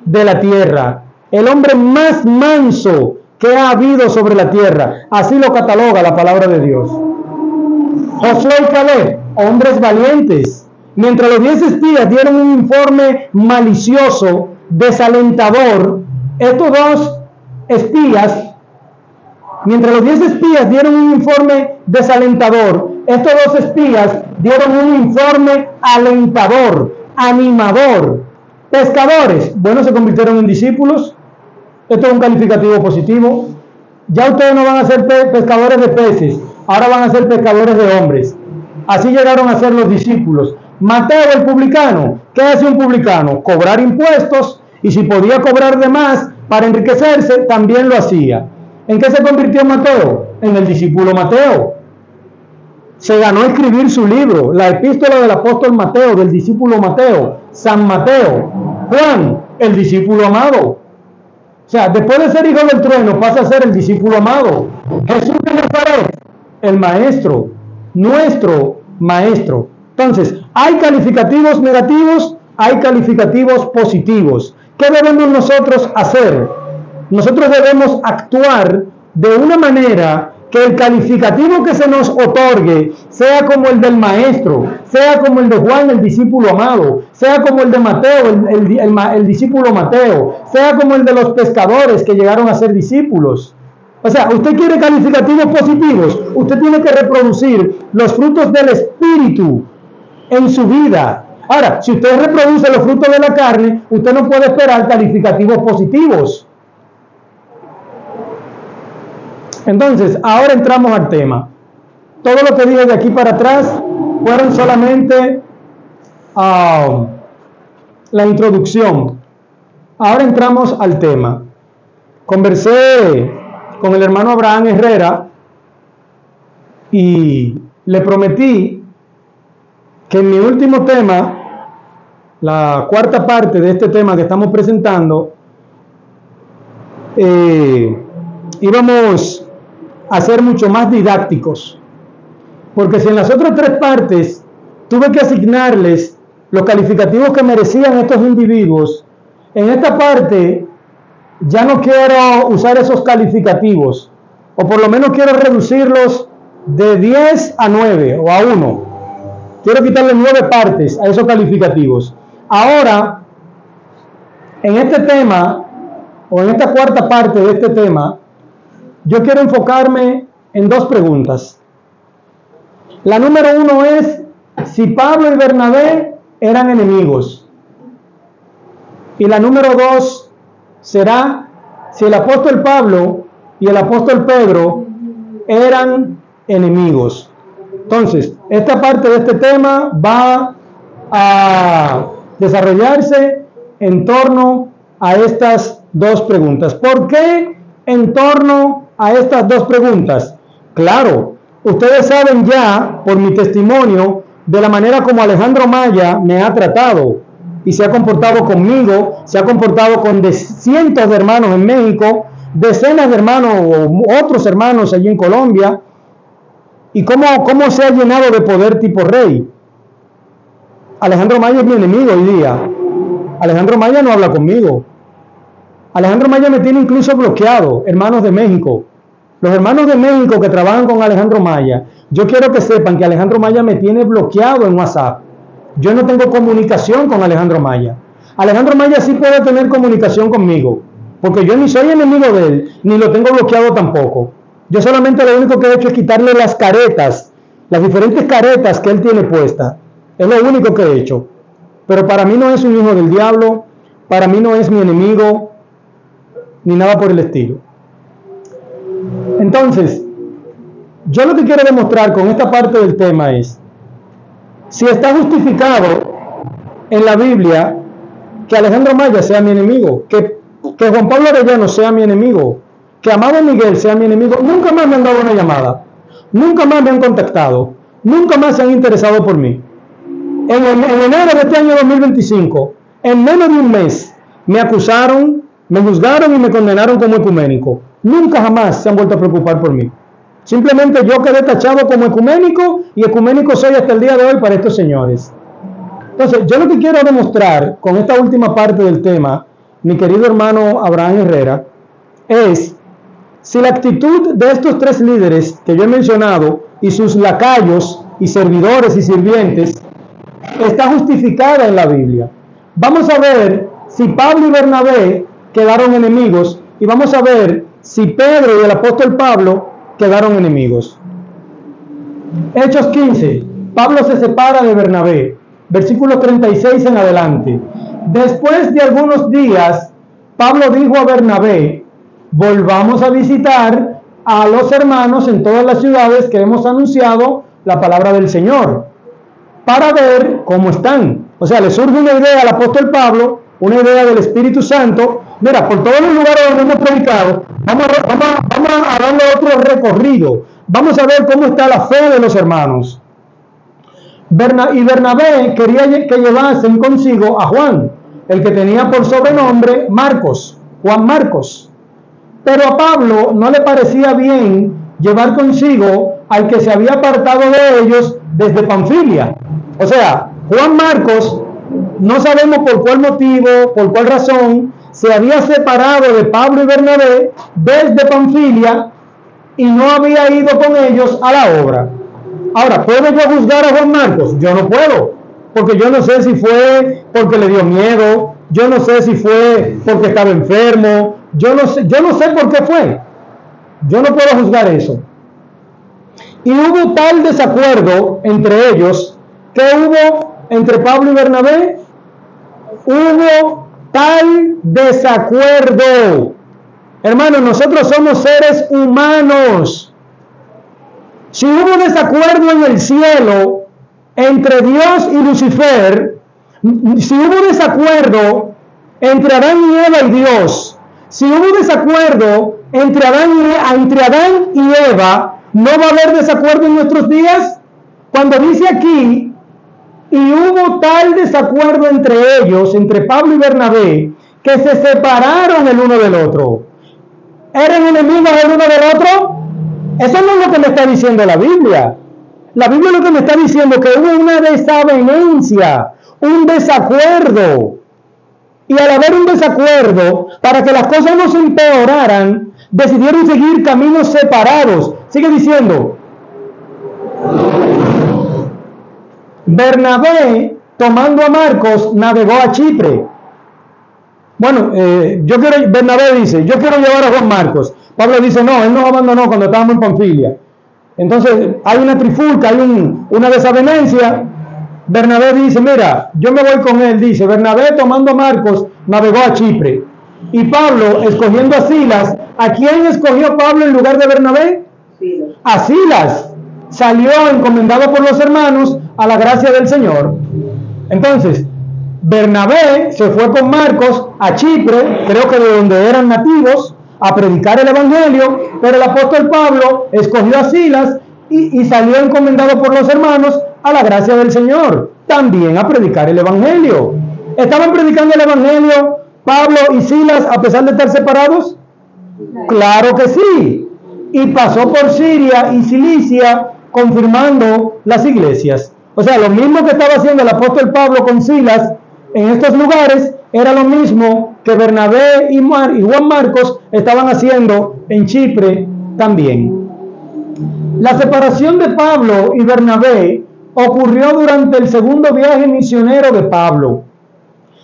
de la tierra, el hombre más manso que ha habido sobre la tierra. Así lo cataloga la palabra de Dios. Josué y Caleb, hombres valientes. Mientras los 10 espías dieron un informe malicioso, desalentador, estos dos espías, mientras los 10 espías dieron un informe desalentador, estos dos espías dieron un informe alentador, animador. Pescadores, bueno, se convirtieron en discípulos. Esto es un calificativo positivo. Ya ustedes no van a ser pescadores de peces, ahora van a ser pescadores de hombres. Así llegaron a ser los discípulos. Mateo, el publicano. ¿Qué hace un publicano? Cobrar impuestos, y si podía cobrar de más para enriquecerse, también lo hacía. ¿En qué se convirtió Mateo? En el discípulo Mateo. Se ganó escribir su libro, la epístola del apóstol Mateo, del discípulo Mateo, San Mateo. Juan, el discípulo amado. O sea, después de ser hijo del trueno, pasa a ser el discípulo amado. Jesús de Nazaret, el maestro, nuestro maestro. Entonces, hay calificativos negativos, hay calificativos positivos. ¿Qué debemos nosotros hacer? Nosotros debemos actuar de una manera que el calificativo que se nos otorgue sea como el del maestro, sea como el de Juan, el discípulo amado, sea como el de Mateo, el discípulo Mateo, sea como el de los pescadores que llegaron a ser discípulos. O sea, usted quiere calificativos positivos, usted tiene que reproducir los frutos del Espíritu en su vida. Ahora, si usted reproduce los frutos de la carne, usted no puede esperar calificativos positivos. Entonces, ahora entramos al tema. Todo lo que dije de aquí para atrás fueron solamente la introducción. Ahora entramos al tema. Conversé con el hermano Abraham Herrera y le prometí que en mi último tema, la cuarta parte de este tema que estamos presentando, íbamos a ser mucho más didácticos, porque si en las otras tres partes tuve que asignarles los calificativos que merecían estos individuos, en esta parte ya no quiero usar esos calificativos, o por lo menos quiero reducirlos de 10 a 9 o a 1. Quiero quitarle 9 partes a esos calificativos. Ahora, en este tema, o en esta cuarta parte de este tema, yo quiero enfocarme en dos preguntas. La número 1 es si Pablo y Bernabé eran enemigos. Y la número 2 será si el apóstol Pablo y el apóstol Pedro eran enemigos. Entonces, esta parte de este tema va a desarrollarse en torno a estas dos preguntas. ¿Por qué en torno a estas dos preguntas? Claro, ustedes saben ya por mi testimonio de la manera como Alejandro Maya me ha tratado y se ha comportado conmigo, se ha comportado con cientos de hermanos en México, decenas de hermanos o otros hermanos allí en Colombia, y cómo se ha llenado de poder tipo rey. Alejandro Maya es mi enemigo hoy día. Alejandro Maya no habla conmigo. Alejandro Maya me tiene incluso bloqueado, hermanos de México. Los hermanos de México que trabajan con Alejandro Maya, yo quiero que sepan que Alejandro Maya me tiene bloqueado en WhatsApp. Yo no tengo comunicación con Alejandro Maya. Alejandro Maya sí puede tener comunicación conmigo, porque yo ni soy enemigo de él, ni lo tengo bloqueado tampoco. Yo solamente lo único que he hecho es quitarle las caretas, las diferentes caretas que él tiene puestas. Es lo único que he hecho. Pero para mí no es un hijo del diablo, para mí no es mi enemigo, ni nada por el estilo. Entonces, yo lo que quiero demostrar con esta parte del tema es, si está justificado en la Biblia que Alejandro Maya sea mi enemigo, que Juan Pablo Arellano sea mi enemigo, que Amado Miguel sea mi enemigo, nunca más me han dado una llamada, nunca más me han contactado, nunca más se han interesado por mí. En enero de este año 2025, en menos de un mes, me acusaron, me juzgaron y me condenaron como ecuménico. Nunca jamás se han vuelto a preocupar por mí. Simplemente yo quedé tachado como ecuménico y ecuménico soy hasta el día de hoy para estos señores. Entonces, yo lo que quiero demostrar con esta última parte del tema, mi querido hermano Abraham Herrera, es si la actitud de estos tres líderes que yo he mencionado y sus lacayos y servidores y sirvientes está justificada en la Biblia. Vamos a ver si Pablo y Bernabé quedaron enemigos y vamos a ver si Pedro y el apóstol Pablo quedaron enemigos. Hechos 15. Pablo se separa de Bernabé. Versículo 36 en adelante. Después de algunos días, Pablo dijo a Bernabé: volvamos a visitar a los hermanos en todas las ciudades que hemos anunciado la palabra del Señor, para ver cómo están. O sea, le surge una idea al apóstol Pablo, una idea del Espíritu Santo. Mira, por todos los lugares donde hemos predicado, vamos a darle otro recorrido. Vamos a ver cómo está la fe de los hermanos. Y Bernabé quería que llevasen consigo a Juan, el que tenía por sobrenombre Marcos, Juan Marcos. Pero a Pablo no le parecía bien llevar consigo al que se había apartado de ellos desde Panfilia. O sea, Juan Marcos, no sabemos por cuál motivo, por cuál razón, se había separado de Pablo y Bernabé desde Panfilia y no había ido con ellos a la obra. Ahora, ¿puedo yo juzgar a Juan Marcos? Yo no puedo, porque yo no sé si fue porque le dio miedo, yo no sé si fue porque estaba enfermo, yo no sé por qué fue. Yo no puedo juzgar eso. Y hubo tal desacuerdo entre ellos, que hubo entre Pablo y Bernabé, hubo tal desacuerdo. Hermanos, nosotros somos seres humanos. Si hubo desacuerdo en el cielo entre Dios y Lucifer, si hubo desacuerdo entre Adán y Eva y Dios, si hubo desacuerdo entre Adán y Eva, ¿no va a haber desacuerdo en nuestros días? Cuando dice aquí, y hubo tal desacuerdo entre ellos, entre Pablo y Bernabé, que se separaron el uno del otro. ¿Eran enemigos el uno del otro? Eso no es lo que me está diciendo la Biblia. La Biblia lo que me está diciendo que hubo una desavenencia, un desacuerdo. Y al haber un desacuerdo, para que las cosas no se empeoraran, decidieron seguir caminos separados. Sigue diciendo. Bernabé, tomando a Marcos, navegó a Chipre. Bueno, Bernabé dice, yo quiero llevar a Juan Marcos. Pablo dice, no, él nos abandonó cuando estábamos en Panfilia. Entonces, hay una trifulca, hay una desavenencia. Bernabé dice, mira, yo me voy con él. Dice, Bernabé, tomando a Marcos, navegó a Chipre. Y Pablo, escogiendo a Silas, ¿a quién escogió Pablo en lugar de Bernabé? Silas. A Silas. Salió encomendado por los hermanos a la gracia del Señor. Entonces, Bernabé se fue con Marcos a Chipre, creo que de donde eran nativos, a predicar el evangelio, pero el apóstol Pablo escogió a Silas y salió encomendado por los hermanos a la gracia del Señor, también a predicar el evangelio. ¿Estaban predicando el evangelio Pablo y Silas a pesar de estar separados? Claro que sí. Y pasó por Siria y Cilicia confirmando las iglesias. O sea, lo mismo que estaba haciendo el apóstol Pablo con Silas en estos lugares era lo mismo que Bernabé y Juan Marcos estaban haciendo en Chipre también. La separación de Pablo y Bernabé ocurrió durante el segundo viaje misionero de Pablo.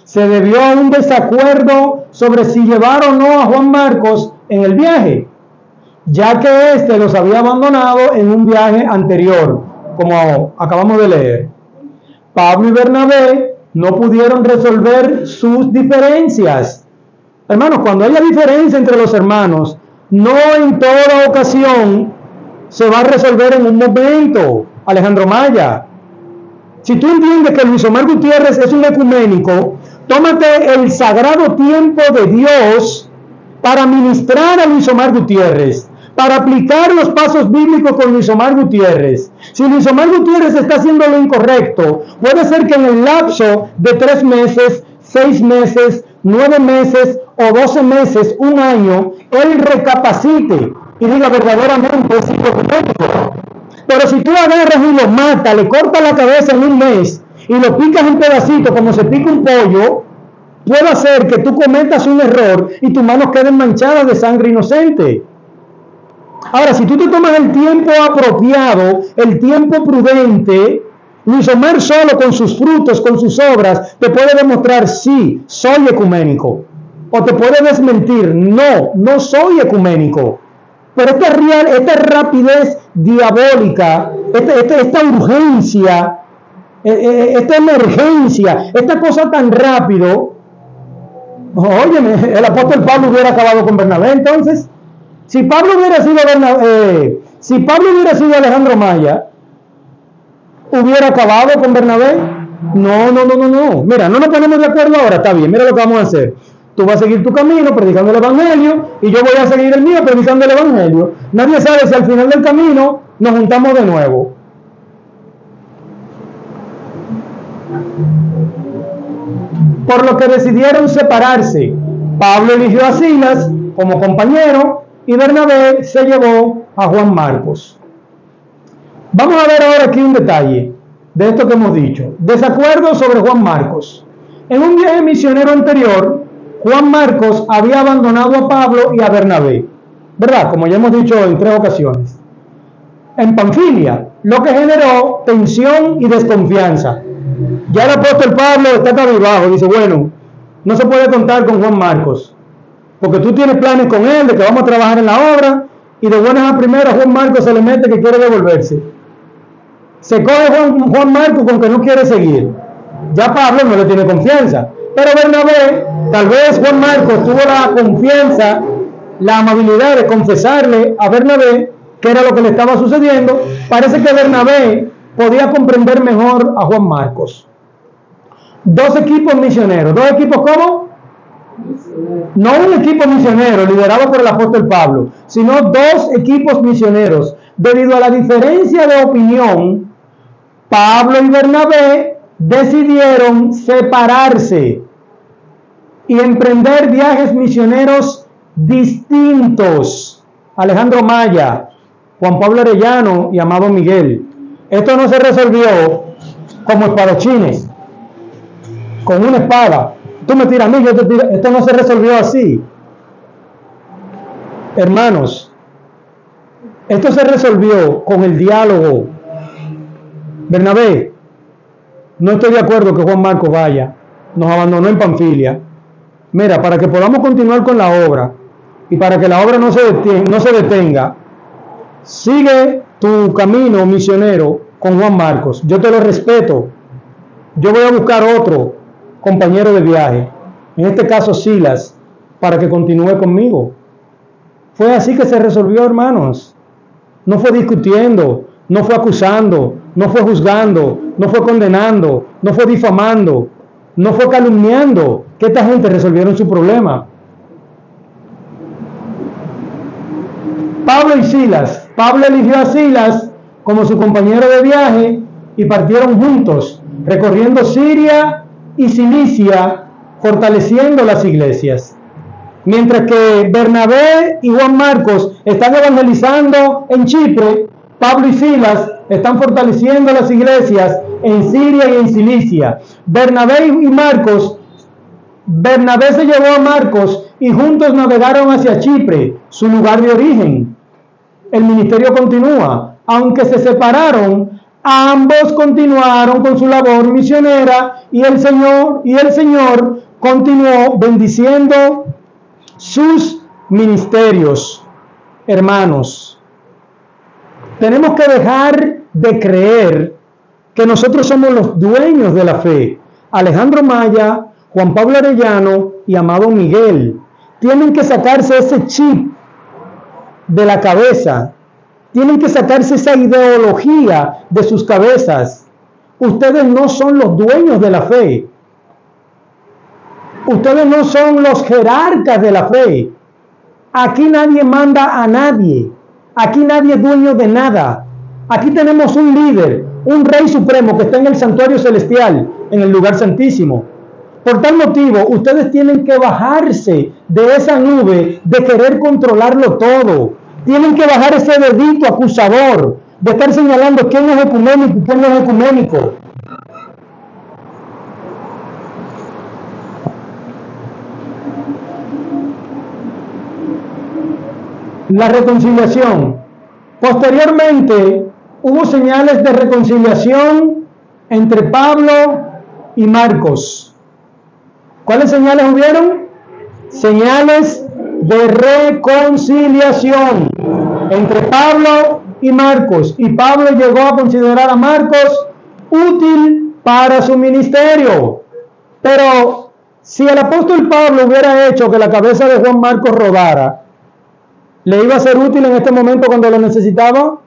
Se debió a un desacuerdo sobre si llevar o no a Juan Marcos en el viaje, ya que éste los había abandonado en un viaje anterior, como acabamos de leer. Pablo y Bernabé no pudieron resolver sus diferencias. Hermanos, cuando haya diferencia entre los hermanos, no en toda ocasión se va a resolver en un momento. Alejandro Maya, si tú entiendes que Luis Omar Gutiérrez es un ecuménico, tómate el sagrado tiempo de Dios para ministrar a Luis Omar Gutiérrez, para aplicar los pasos bíblicos con Luis Omar Gutiérrez. Si Luis Omar Gutiérrez está haciendo lo incorrecto, puede ser que en el lapso de 3 meses, 6 meses, 9 meses o 12 meses, un año, él recapacite y diga verdaderamente es incorrecto. Pero si tú agarras y lo matas, le cortas la cabeza en un mes y lo picas en pedacitos como se pica un pollo, puede hacer que tú cometas un error y tus manos queden manchadas de sangre inocente. Ahora, si tú te tomas el tiempo apropiado, el tiempo prudente, Luis Omar solo con sus frutos, con sus obras, te puede demostrar, sí, soy ecuménico. O te puede desmentir, no soy ecuménico. Pero esta rapidez diabólica, esta urgencia, esta emergencia, esta cosa tan rápido, óyeme, el apóstol Pablo hubiera acabado con Bernabé entonces. Si Pablo hubiera sido Alejandro Maya, ¿hubiera acabado con Bernabé? No. Mira, no nos ponemos de acuerdo ahora, está bien, mira lo que vamos a hacer. Tú vas a seguir tu camino predicando el evangelio y yo voy a seguir el mío predicando el evangelio. Nadie sabe si al final del camino nos juntamos de nuevo. Por lo que decidieron separarse. Pablo eligió a Silas como compañero y Bernabé se llevó a Juan Marcos. Vamos a ver ahora aquí un detalle de esto que hemos dicho. Desacuerdo sobre Juan Marcos. En un viaje misionero anterior, Juan Marcos había abandonado a Pablo y a Bernabé. ¿verdad? Como ya hemos dicho en 3 ocasiones. En Panfilia, lo que generó tensión y desconfianza. Ya el apóstol Pablo está cabizbajo, dice, bueno, no se puede contar con Juan Marcos, porque tú tienes planes con él de que vamos a trabajar en la obra, y de buenas a primeras Juan Marcos se le mete que quiere devolverse. Se coge Juan Marcos con que no quiere seguir. Ya Pablo no le tiene confianza. Pero Bernabé, tal vez Juan Marcos tuvo la confianza, la amabilidad de confesarle a Bernabé qué era lo que le estaba sucediendo. Parece que Bernabé podía comprender mejor a Juan Marcos. 2 equipos misioneros. ¿2 equipos cómo? No un equipo misionero liderado por el apóstol Pablo, sino 2 equipos misioneros. Debido a la diferencia de opinión, Pablo y Bernabé decidieron separarse y emprender viajes misioneros distintos. Alejandro Maya, Juan Pablo Arellano y Amado Miguel. Esto no se resolvió como espadachines, con una espada. Tú me tiras a mí, yo te tiro. Esto no se resolvió así. Hermanos, esto se resolvió con el diálogo. Bernabé, no estoy de acuerdo que Juan Marcos vaya. Nos abandonó en Panfilia. Mira, para que podamos continuar con la obra y para que la obra no se detenga, sigue tu camino misionero con Juan Marcos. Yo te lo respeto. Yo voy a buscar otro compañero de viaje, en este caso Silas, para que continúe conmigo. Fue así que se resolvió, hermanos. No fue discutiendo, no fue acusando, no fue juzgando, no fue condenando, no fue difamando, no fue calumniando, que esta gente resolvieron su problema. Pablo y Silas. Pablo eligió a Silas como su compañero de viaje y partieron juntos, recorriendo Siria y Cilicia, fortaleciendo las iglesias. Mientras que Bernabé y Juan Marcos están evangelizando en Chipre, Pablo y Silas están fortaleciendo las iglesias en Siria y en Cilicia. Bernabé se llevó a Marcos y juntos navegaron hacia Chipre, su lugar de origen. El ministerio continúa. Aunque se separaron, ambos continuaron con su labor misionera y el Señor continuó bendiciendo sus ministerios. Hermanos, tenemos que dejar de creer que nosotros somos los dueños de la fe. Alejandro Maya, Juan Pablo Arellano y Amado Miguel tienen que sacarse ese chip de la cabeza. Tienen que sacarse esa ideología de sus cabezas. Ustedes no son los dueños de la fe. Ustedes no son los jerarcas de la fe. Aquí nadie manda a nadie. Aquí nadie es dueño de nada. Aquí tenemos un líder, un rey supremo que está en el santuario celestial, en el lugar santísimo. Por tal motivo, ustedes tienen que bajarse de esa nube de querer controlarlo todo. Tienen que bajar ese dedito acusador de estar señalando quién es ecuménico y quién no es ecuménico. La reconciliación. Posteriormente, hubo señales de reconciliación entre Pablo y Marcos. ¿Cuáles señales hubieron? Señales de reconciliación entre Pablo y Marcos. Y Pablo llegó a considerar a Marcos útil para su ministerio. Pero si el apóstol Pablo hubiera hecho que la cabeza de Juan Marcos rodara, ¿le iba a ser útil en este momento cuando lo necesitaba?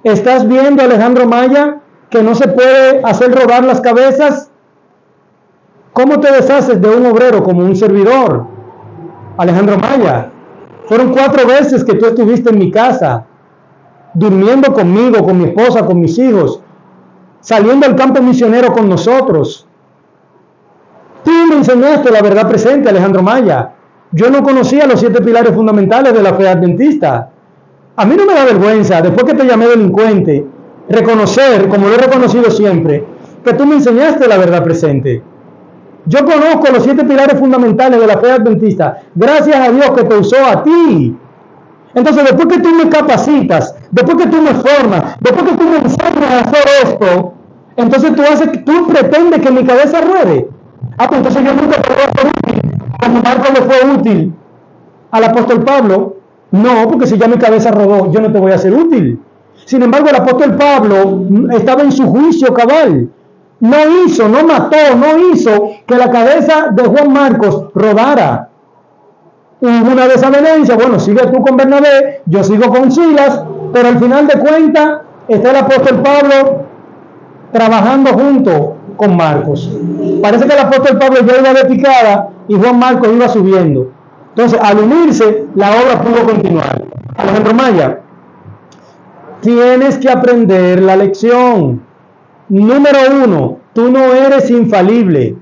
¿Estás viendo, Alejandro Maya, que no se puede hacer rodar las cabezas? ¿Cómo te deshaces de un obrero como un servidor? Alejandro Maya, fueron 4 veces que tú estuviste en mi casa, durmiendo conmigo, con mi esposa, con mis hijos, saliendo al campo misionero con nosotros. Tú me enseñaste la verdad presente, Alejandro Maya. Yo no conocía los 7 pilares fundamentales de la fe adventista. A mí no me da vergüenza, después que te llamé delincuente, reconocer, como lo he reconocido siempre, que tú me enseñaste la verdad presente. Yo conozco los 7 pilares fundamentales de la fe adventista. Gracias a Dios que te usó a ti. Entonces, después que tú me capacitas, después que tú me formas, después que tú me enseñas a hacer esto, entonces tú pretendes que mi cabeza ruede. Pues entonces yo nunca te voy a ser útil, como Marcos le fue útil al apóstol Pablo. No, porque si ya mi cabeza rodó, yo no te voy a ser útil. Sin embargo, el apóstol Pablo estaba en su juicio cabal. No mató, no hizo que la cabeza de Juan Marcos rodara. Hubo una desavenencia, bueno, sigue tú con Bernabé, yo sigo con Silas, pero al final de cuentas está el apóstol Pablo trabajando junto con Marcos. Parece que el apóstol Pablo ya iba de picada y Juan Marcos iba subiendo. Entonces, al unirse, la obra pudo continuar. Alejandro Maya, tienes que aprender la lección. Número 1, tú no eres infalible.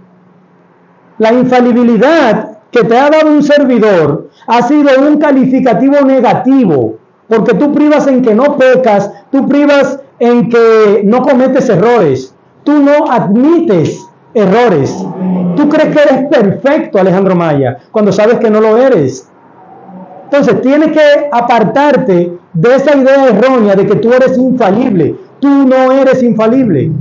La infalibilidad que te ha dado un servidor ha sido un calificativo negativo, porque tú privas en que no pecas, tú privas en que no cometes errores, tú no admites errores, tú crees que eres perfecto, Alejandro Maya, cuando sabes que no lo eres. Entonces tienes que apartarte de esa idea errónea de que tú eres infalible. Tú no eres infalible.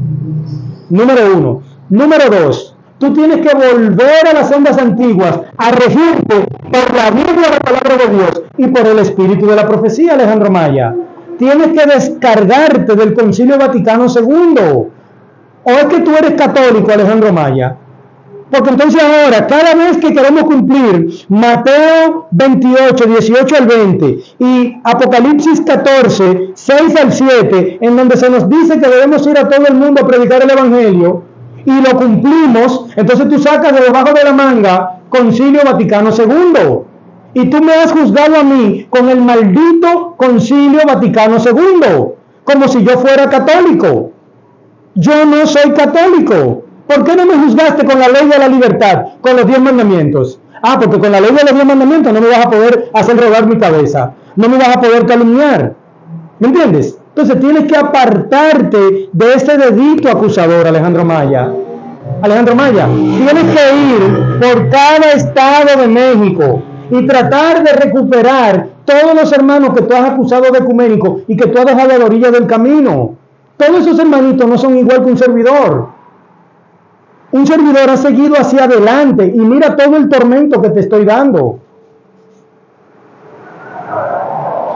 Número 1. Número 2. Tú tienes que volver a las sendas antiguas, a regirte por la Biblia, la palabra de Dios, y por el espíritu de la profecía, Alejandro Maya. Tienes que descargarte del Concilio Vaticano II. ¿O es que tú eres católico, Alejandro Maya? Porque entonces ahora, cada vez que queremos cumplir Mateo 28, 18 al 20 y Apocalipsis 14, 6 al 7, en donde se nos dice que debemos ir a todo el mundo a predicar el Evangelio, y lo cumplimos, entonces tú sacas de debajo de la manga Concilio Vaticano II. Y tú me has juzgado a mí con el maldito Concilio Vaticano II, como si yo fuera católico. Yo no soy católico. ¿Por qué no me juzgaste con la ley de la libertad, con los 10 mandamientos? Porque con la ley de los 10 mandamientos no me vas a poder hacer rodar mi cabeza, no me vas a poder calumniar. ¿Me entiendes? Entonces tienes que apartarte de ese dedito acusador, Alejandro Maya. Alejandro Maya, tienes que ir por cada estado de México y tratar de recuperar todos los hermanos que tú has acusado de ecuménico y que tú has dejado a la orilla del camino. Todos esos hermanitos no son igual que un servidor. Un servidor ha seguido hacia adelante y mira todo el tormento que te estoy dando.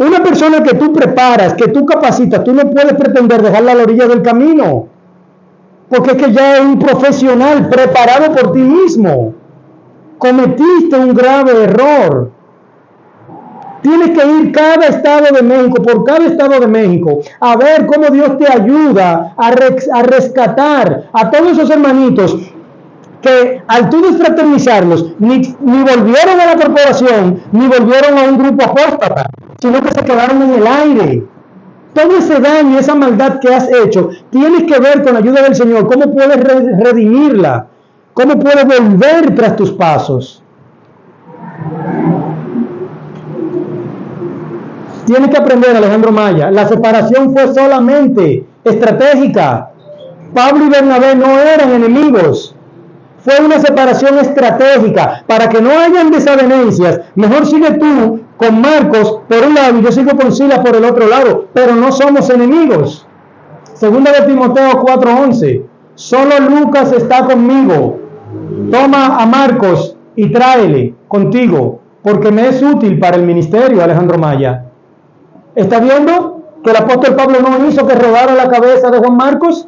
Una persona que tú preparas, que tú capacitas, tú no puedes pretender dejarla a la orilla del camino, porque es que ya es un profesional preparado por ti mismo. Cometiste un grave error. Tienes que ir cada estado de México, por cada estado de México, a ver cómo Dios te ayuda a rescatar a todos esos hermanitos que al tú desfraternizarlos ni volvieron a la corporación, ni volvieron a un grupo apóstata, sino que se quedaron en el aire. Todo ese daño, esa maldad que has hecho, tienes que ver con la ayuda del Señor cómo puedes redimirla, cómo puedes volver tras tus pasos. Tienes que aprender, Alejandro Maya, la separación fue solamente estratégica. Pablo y Bernabé no eran enemigos. Fue una separación estratégica para que no hayan desavenencias. Mejor sigue tú con Marcos por un lado y yo sigo con Silas por el otro lado, pero no somos enemigos. Segunda de Timoteo 4:11. Solo Lucas está conmigo. Toma a Marcos y tráele contigo, porque me es útil para el ministerio, Alejandro Maya. ¿Está viendo que el apóstol Pablo no hizo que rodara la cabeza de Juan Marcos?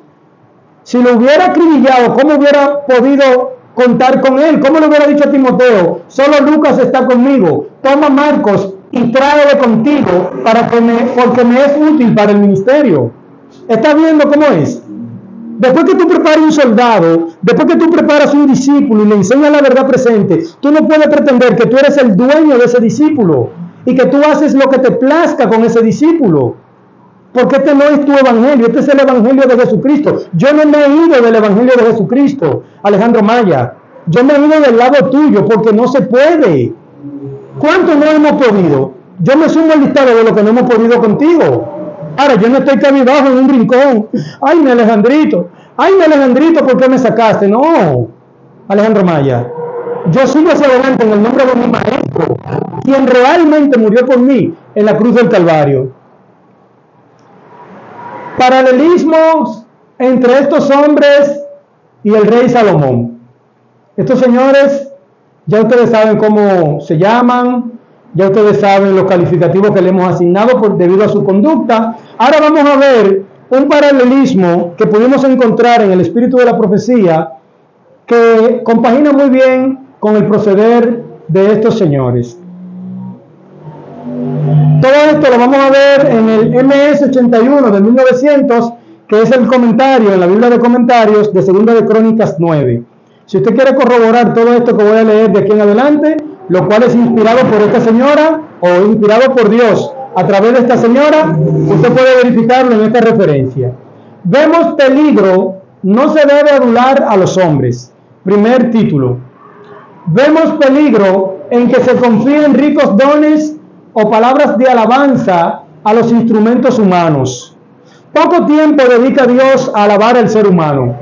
Si lo hubiera acribillado, ¿cómo hubiera podido contar con él? ¿Cómo le hubiera dicho a Timoteo? Solo Lucas está conmigo. Toma Marcos y tráele contigo porque me es útil para el ministerio. ¿Está viendo cómo es? Después que tú preparas un soldado, después que tú preparas un discípulo y le enseñas la verdad presente, tú no puedes pretender que tú eres el dueño de ese discípulo y que tú haces lo que te plazca con ese discípulo. Porque este no es tu evangelio, este es el evangelio de Jesucristo. Yo no me he ido del evangelio de Jesucristo, Alejandro Maya. Yo me he ido del lado tuyo porque no se puede. ¿Cuánto no hemos podido? Yo me sumo al listado de lo que no hemos podido contigo. Ahora, yo no estoy cabizbajo en un rincón. Ay, mi Alejandrito, ¿por qué me sacaste? No, Alejandro Maya. Yo sigo hacia adelante en el nombre de mi maestro, quien realmente murió por mí, en la cruz del Calvario. Paralelismos entre estos hombres y el rey Salomón. Estos señores, ya ustedes saben cómo se llaman, ya ustedes saben los calificativos que le hemos asignado debido a su conducta. Ahora vamos a ver un paralelismo que pudimos encontrar en el espíritu de la profecía que compagina muy bien con el proceder de estos señores. Todo esto lo vamos a ver en el MS 81 de 1900, que es el comentario en la Biblia de comentarios de Segunda de Crónicas 9. Si usted quiere corroborar todo esto que voy a leer de aquí en adelante, lo cual es inspirado por esta señora o inspirado por Dios a través de esta señora, usted puede verificarlo en esta referencia. Vemos peligro, no se debe adular a los hombres. Primer título. Vemos peligro en que se confíen ricos dones o palabras de alabanza a los instrumentos humanos. Poco tiempo dedica Dios a alabar al ser humano.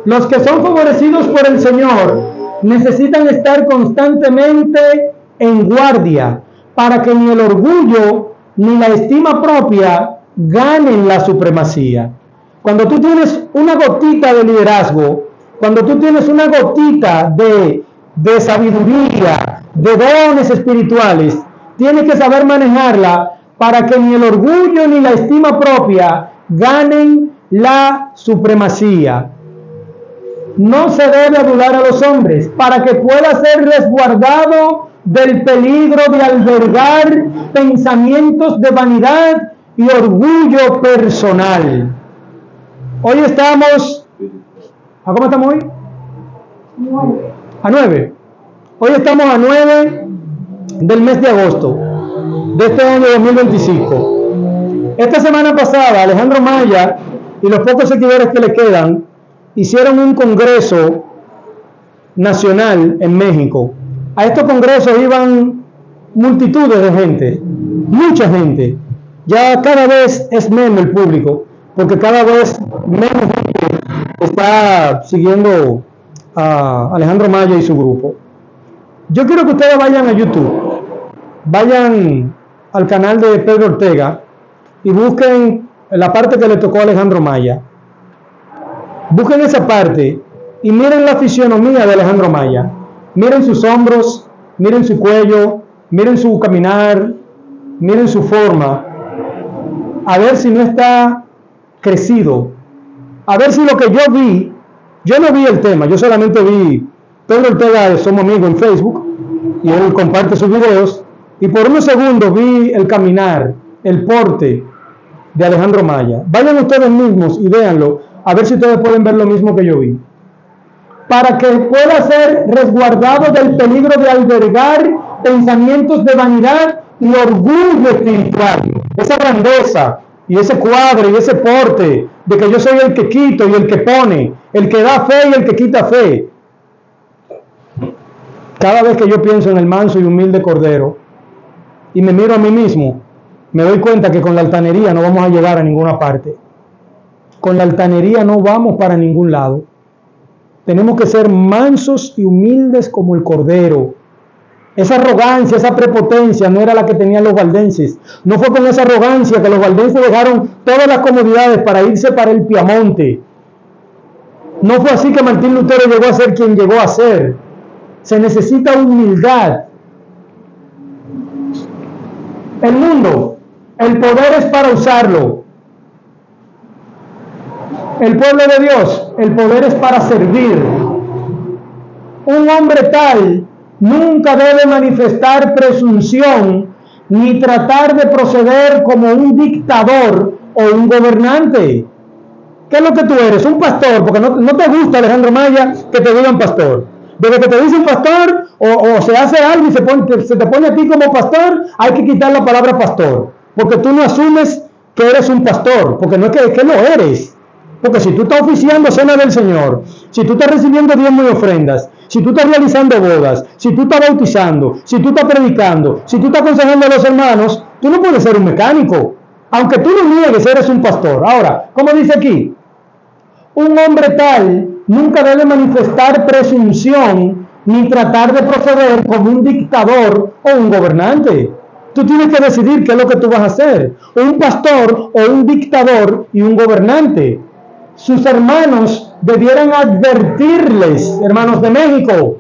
Los que son favorecidos por el Señor necesitan estar constantemente en guardia para que ni el orgullo ni la estima propia ganen la supremacía. Cuando tú tienes una gotita de liderazgo, cuando tú tienes una gotita de sabiduría, de dones espirituales, tienes que saber manejarla para que ni el orgullo ni la estima propia ganen la supremacía. No se debe adular a los hombres para que pueda ser resguardado del peligro de albergar pensamientos de vanidad y orgullo personal. Hoy estamos, ¿a cómo estamos hoy? 9. A 9. Hoy estamos a 9 del mes de agosto de este año 2025. Esta semana pasada, Alejandro Maya y los pocos seguidores que le quedan hicieron un congreso nacional en México. A estos congresos iban multitudes de gente, mucha gente. Ya cada vez es menos el público, porque cada vez menos gente está siguiendo a Alejandro Maya y su grupo. Yo quiero que ustedes vayan a YouTube, vayan al canal de Pedro Ortega y busquen la parte que le tocó a Alejandro Maya. Busquen esa parte y miren la fisionomía de Alejandro Maya. Miren sus hombros, miren su cuello, miren su caminar, miren su forma. A ver si no está crecido. A ver si lo que yo vi, yo no vi el tema, yo solamente vi Pedro Ortega, somos amigos en Facebook y él comparte sus videos, y por unos segundos vi el caminar, el porte de Alejandro Maya. Vayan ustedes mismos y véanlo, a ver si ustedes pueden ver lo mismo que yo vi. Para que pueda ser resguardado del peligro de albergar pensamientos de vanidad y orgullo espiritual. Esa grandeza y ese cuadro y ese porte de que yo soy el que quito y el que pone, el que da fe y el que quita fe. Cada vez que yo pienso en el manso y humilde Cordero y me miro a mí mismo, me doy cuenta que con la altanería no vamos a llegar a ninguna parte. Con la altanería no vamos para ningún lado. Tenemos que ser mansos y humildes como el Cordero. Esa arrogancia, esa prepotencia no era la que tenían los valdenses. No fue con esa arrogancia que los valdenses dejaron todas las comodidades para irse para el Piamonte. No fue así que Martín Lutero llegó a ser quien llegó a ser. Se necesita humildad. El mundo, el poder es para usarlo. El pueblo de Dios, el poder es para servir. Un hombre tal nunca debe manifestar presunción ni tratar de proceder como un dictador o un gobernante. ¿Qué es lo que tú eres? Un pastor, porque no te gusta, Alejandro Maya, que te digan pastor. Desde que te dicen pastor o se hace algo y se te pone a ti como pastor, hay que quitar la palabra pastor, porque tú no asumes que eres un pastor, porque no es que lo eres. Porque si tú estás oficiando cena del Señor, si tú estás recibiendo diezmos y ofrendas, si tú estás realizando bodas, si tú estás bautizando, si tú estás predicando, si tú estás aconsejando a los hermanos, tú no puedes ser un mecánico. Aunque tú no niegues, eres un pastor. Ahora, ¿cómo dice aquí? Un hombre tal nunca debe manifestar presunción ni tratar de proceder como un dictador o un gobernante. Tú tienes que decidir qué es lo que tú vas a hacer. Un pastor o un dictador y un gobernante. Sus hermanos debieran advertirles, hermanos de México,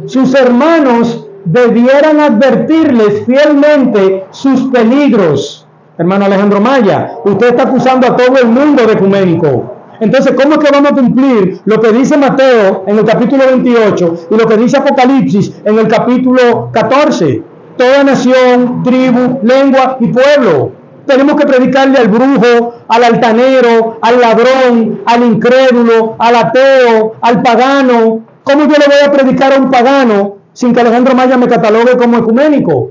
sus hermanos debieran advertirles fielmente sus peligros. Hermano Alejandro Maya, usted está acusando a todo el mundo de ecuménico. Entonces, ¿cómo es que vamos a cumplir lo que dice Mateo en el capítulo 28 y lo que dice Apocalipsis en el capítulo 14? Toda nación, tribu, lengua y pueblo. Tenemos que predicarle al brujo, al altanero, al ladrón, al incrédulo, al ateo, al pagano. ¿Cómo yo le voy a predicar a un pagano sin que Alejandro Maya me catalogue como ecuménico?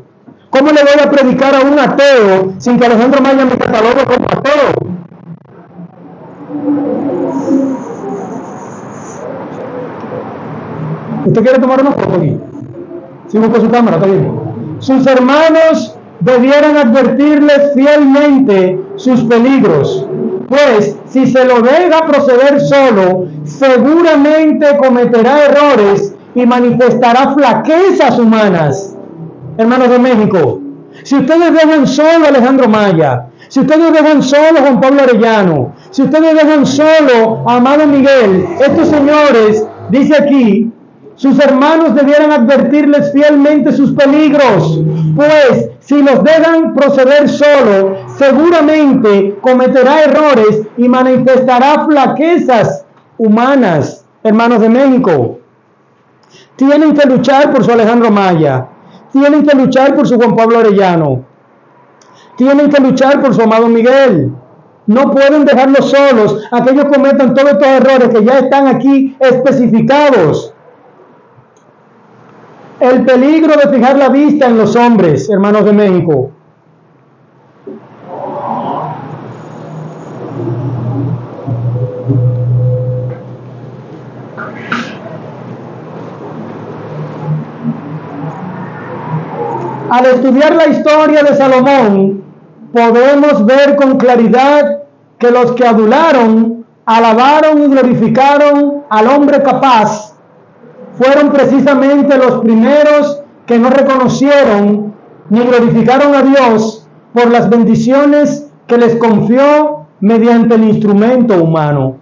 ¿Cómo le voy a predicar a un ateo sin que Alejandro Maya me catalogue como ateo? ¿Usted quiere tomar una foto aquí? Si busco su cámara, está bien. Sus hermanos debieran advertirles fielmente sus peligros, pues si se lo deja proceder solo, seguramente cometerá errores y manifestará flaquezas humanas. Hermanos de México, si ustedes dejan solo a Alejandro Maya, si ustedes dejan solo a Juan Pablo Arellano, si ustedes dejan solo a Amado Miguel, estos señores, dice aquí, sus hermanos debieran advertirles fielmente sus peligros, pues si los dejan proceder solo, seguramente cometerá errores y manifestará flaquezas humanas. Hermanos de México, tienen que luchar por su Alejandro Maya, tienen que luchar por su Juan Pablo Arellano, tienen que luchar por su Amado Miguel. No pueden dejarlos solos, a que ellos cometan todos estos errores que ya están aquí especificados. El peligro de fijar la vista en los hombres, hermanos de México. Al estudiar la historia de Salomón, podemos ver con claridad que los que adularon, alabaron y glorificaron al hombre capaz fueron precisamente los primeros que no reconocieron ni glorificaron a Dios por las bendiciones que les confió mediante el instrumento humano.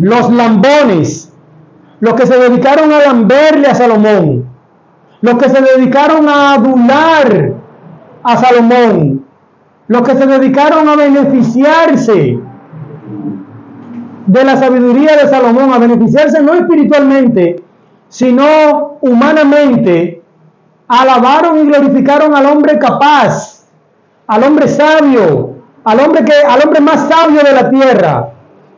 Los lambones, los que se dedicaron a lamberle a Salomón, los que se dedicaron a adular a Salomón, los que se dedicaron a beneficiarse de la sabiduría de Salomón, a beneficiarse no espiritualmente, sino humanamente, alabaron y glorificaron al hombre capaz, al hombre sabio, al hombre más sabio de la tierra.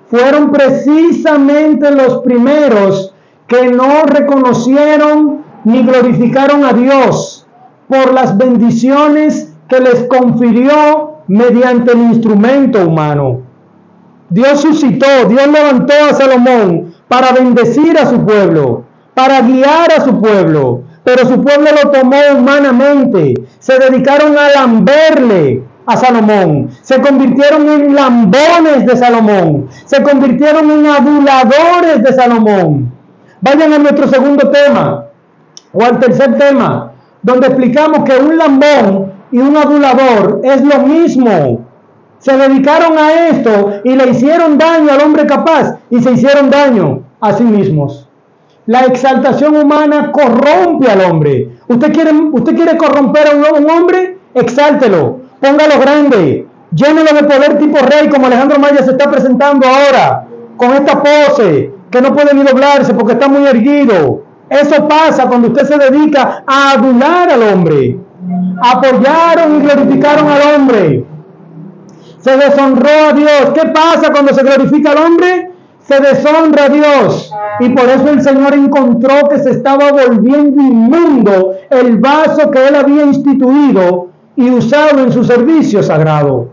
Fueron precisamente los primeros que no reconocieron ni glorificaron a Dios por las bendiciones que les confirió mediante el instrumento humano. Dios suscitó, Dios levantó a Salomón para bendecir a su pueblo, para guiar a su pueblo, pero su pueblo lo tomó humanamente. Se dedicaron a lamberle a Salomón, se convirtieron en lambones de Salomón, se convirtieron en aduladores de Salomón. Vayan a nuestro segundo tema, o al tercer tema, donde explicamos que un lambón y un adulador es lo mismo. Se dedicaron a esto y le hicieron daño al hombre capaz y se hicieron daño a sí mismos. La exaltación humana corrompe al hombre. ¿Usted quiere corromper a un hombre? Exáltelo, póngalo grande, llénelo de poder tipo rey como Alejandro Maya se está presentando ahora, con esta pose que no puede ni doblarse porque está muy erguido. Eso pasa cuando usted se dedica a adular al hombre. Apoyaron y glorificaron al hombre. Se deshonró a Dios. ¿Qué pasa cuando se glorifica al hombre? Se deshonra a Dios. Y por eso el Señor encontró que se estaba volviendo inmundo el vaso que Él había instituido y usado en su servicio sagrado.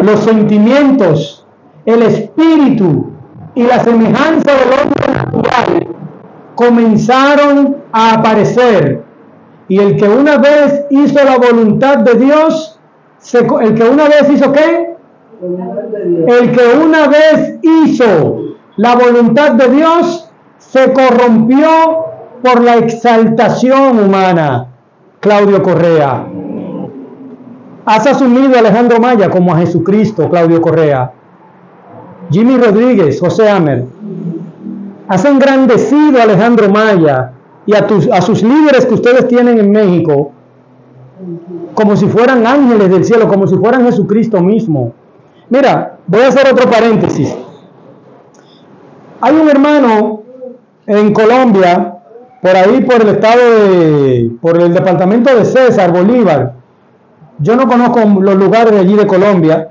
Los sentimientos, el espíritu y la semejanza del hombre natural comenzaron a aparecer. Y el que una vez hizo la voluntad de Dios, el que una vez hizo ¿qué? El que una vez hizo la voluntad de Dios se corrompió por la exaltación humana. Claudio Correa. Has asumido a Alejandro Maya como a Jesucristo, Claudio Correa. Jimmy Rodríguez, José Amer. Has engrandecido a Alejandro Maya y a sus líderes que ustedes tienen en México como si fueran ángeles del cielo, como si fueran Jesucristo mismo. Mira, voy a hacer otro paréntesis. Hay un hermano en Colombia, por ahí por el estado por el departamento de César Bolívar. Yo no conozco los lugares de allí de Colombia,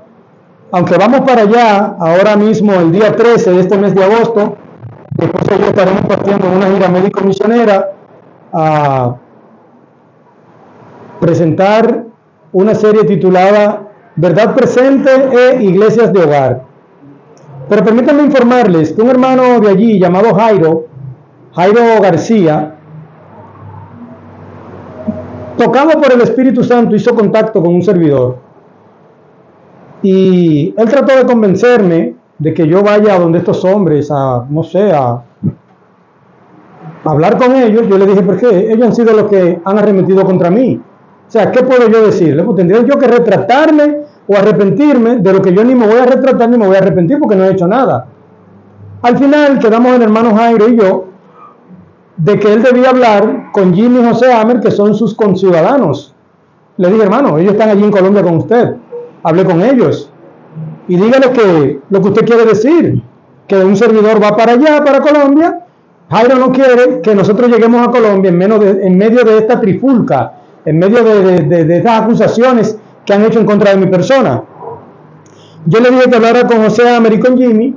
aunque vamos para allá ahora mismo el día 13 de este mes de agosto. Después de ello estaremos partiendo en una gira médico-misionera a presentar una serie titulada Verdad Presente e Iglesias de Hogar. Pero permítanme informarles que un hermano de allí llamado Jairo García, tocado por el Espíritu Santo, hizo contacto con un servidor. Y él trató de convencerme de que yo vaya a donde estos hombres, a hablar con ellos. Yo le dije, ¿por qué? Ellos han sido los que han arremetido contra mí. O sea, ¿qué puedo yo decirle? Pues tendría yo que retratarme o arrepentirme de lo que yo ni me voy a retratar ni me voy a arrepentir porque no he hecho nada. Al final quedamos el hermano Jairo y yo de que él debía hablar con Jimmy y José Amer, que son sus conciudadanos. Le dije, hermano, ellos están allí en Colombia con usted. Hablé con ellos y dígale que lo que usted quiere decir, que un servidor va para allá, para Colombia. Jairo no quiere que nosotros lleguemos a Colombia en medio de esta trifulca, en medio de estas acusaciones que han hecho en contra de mi persona. Yo le dije que hablara con José Amer y con Jimmy.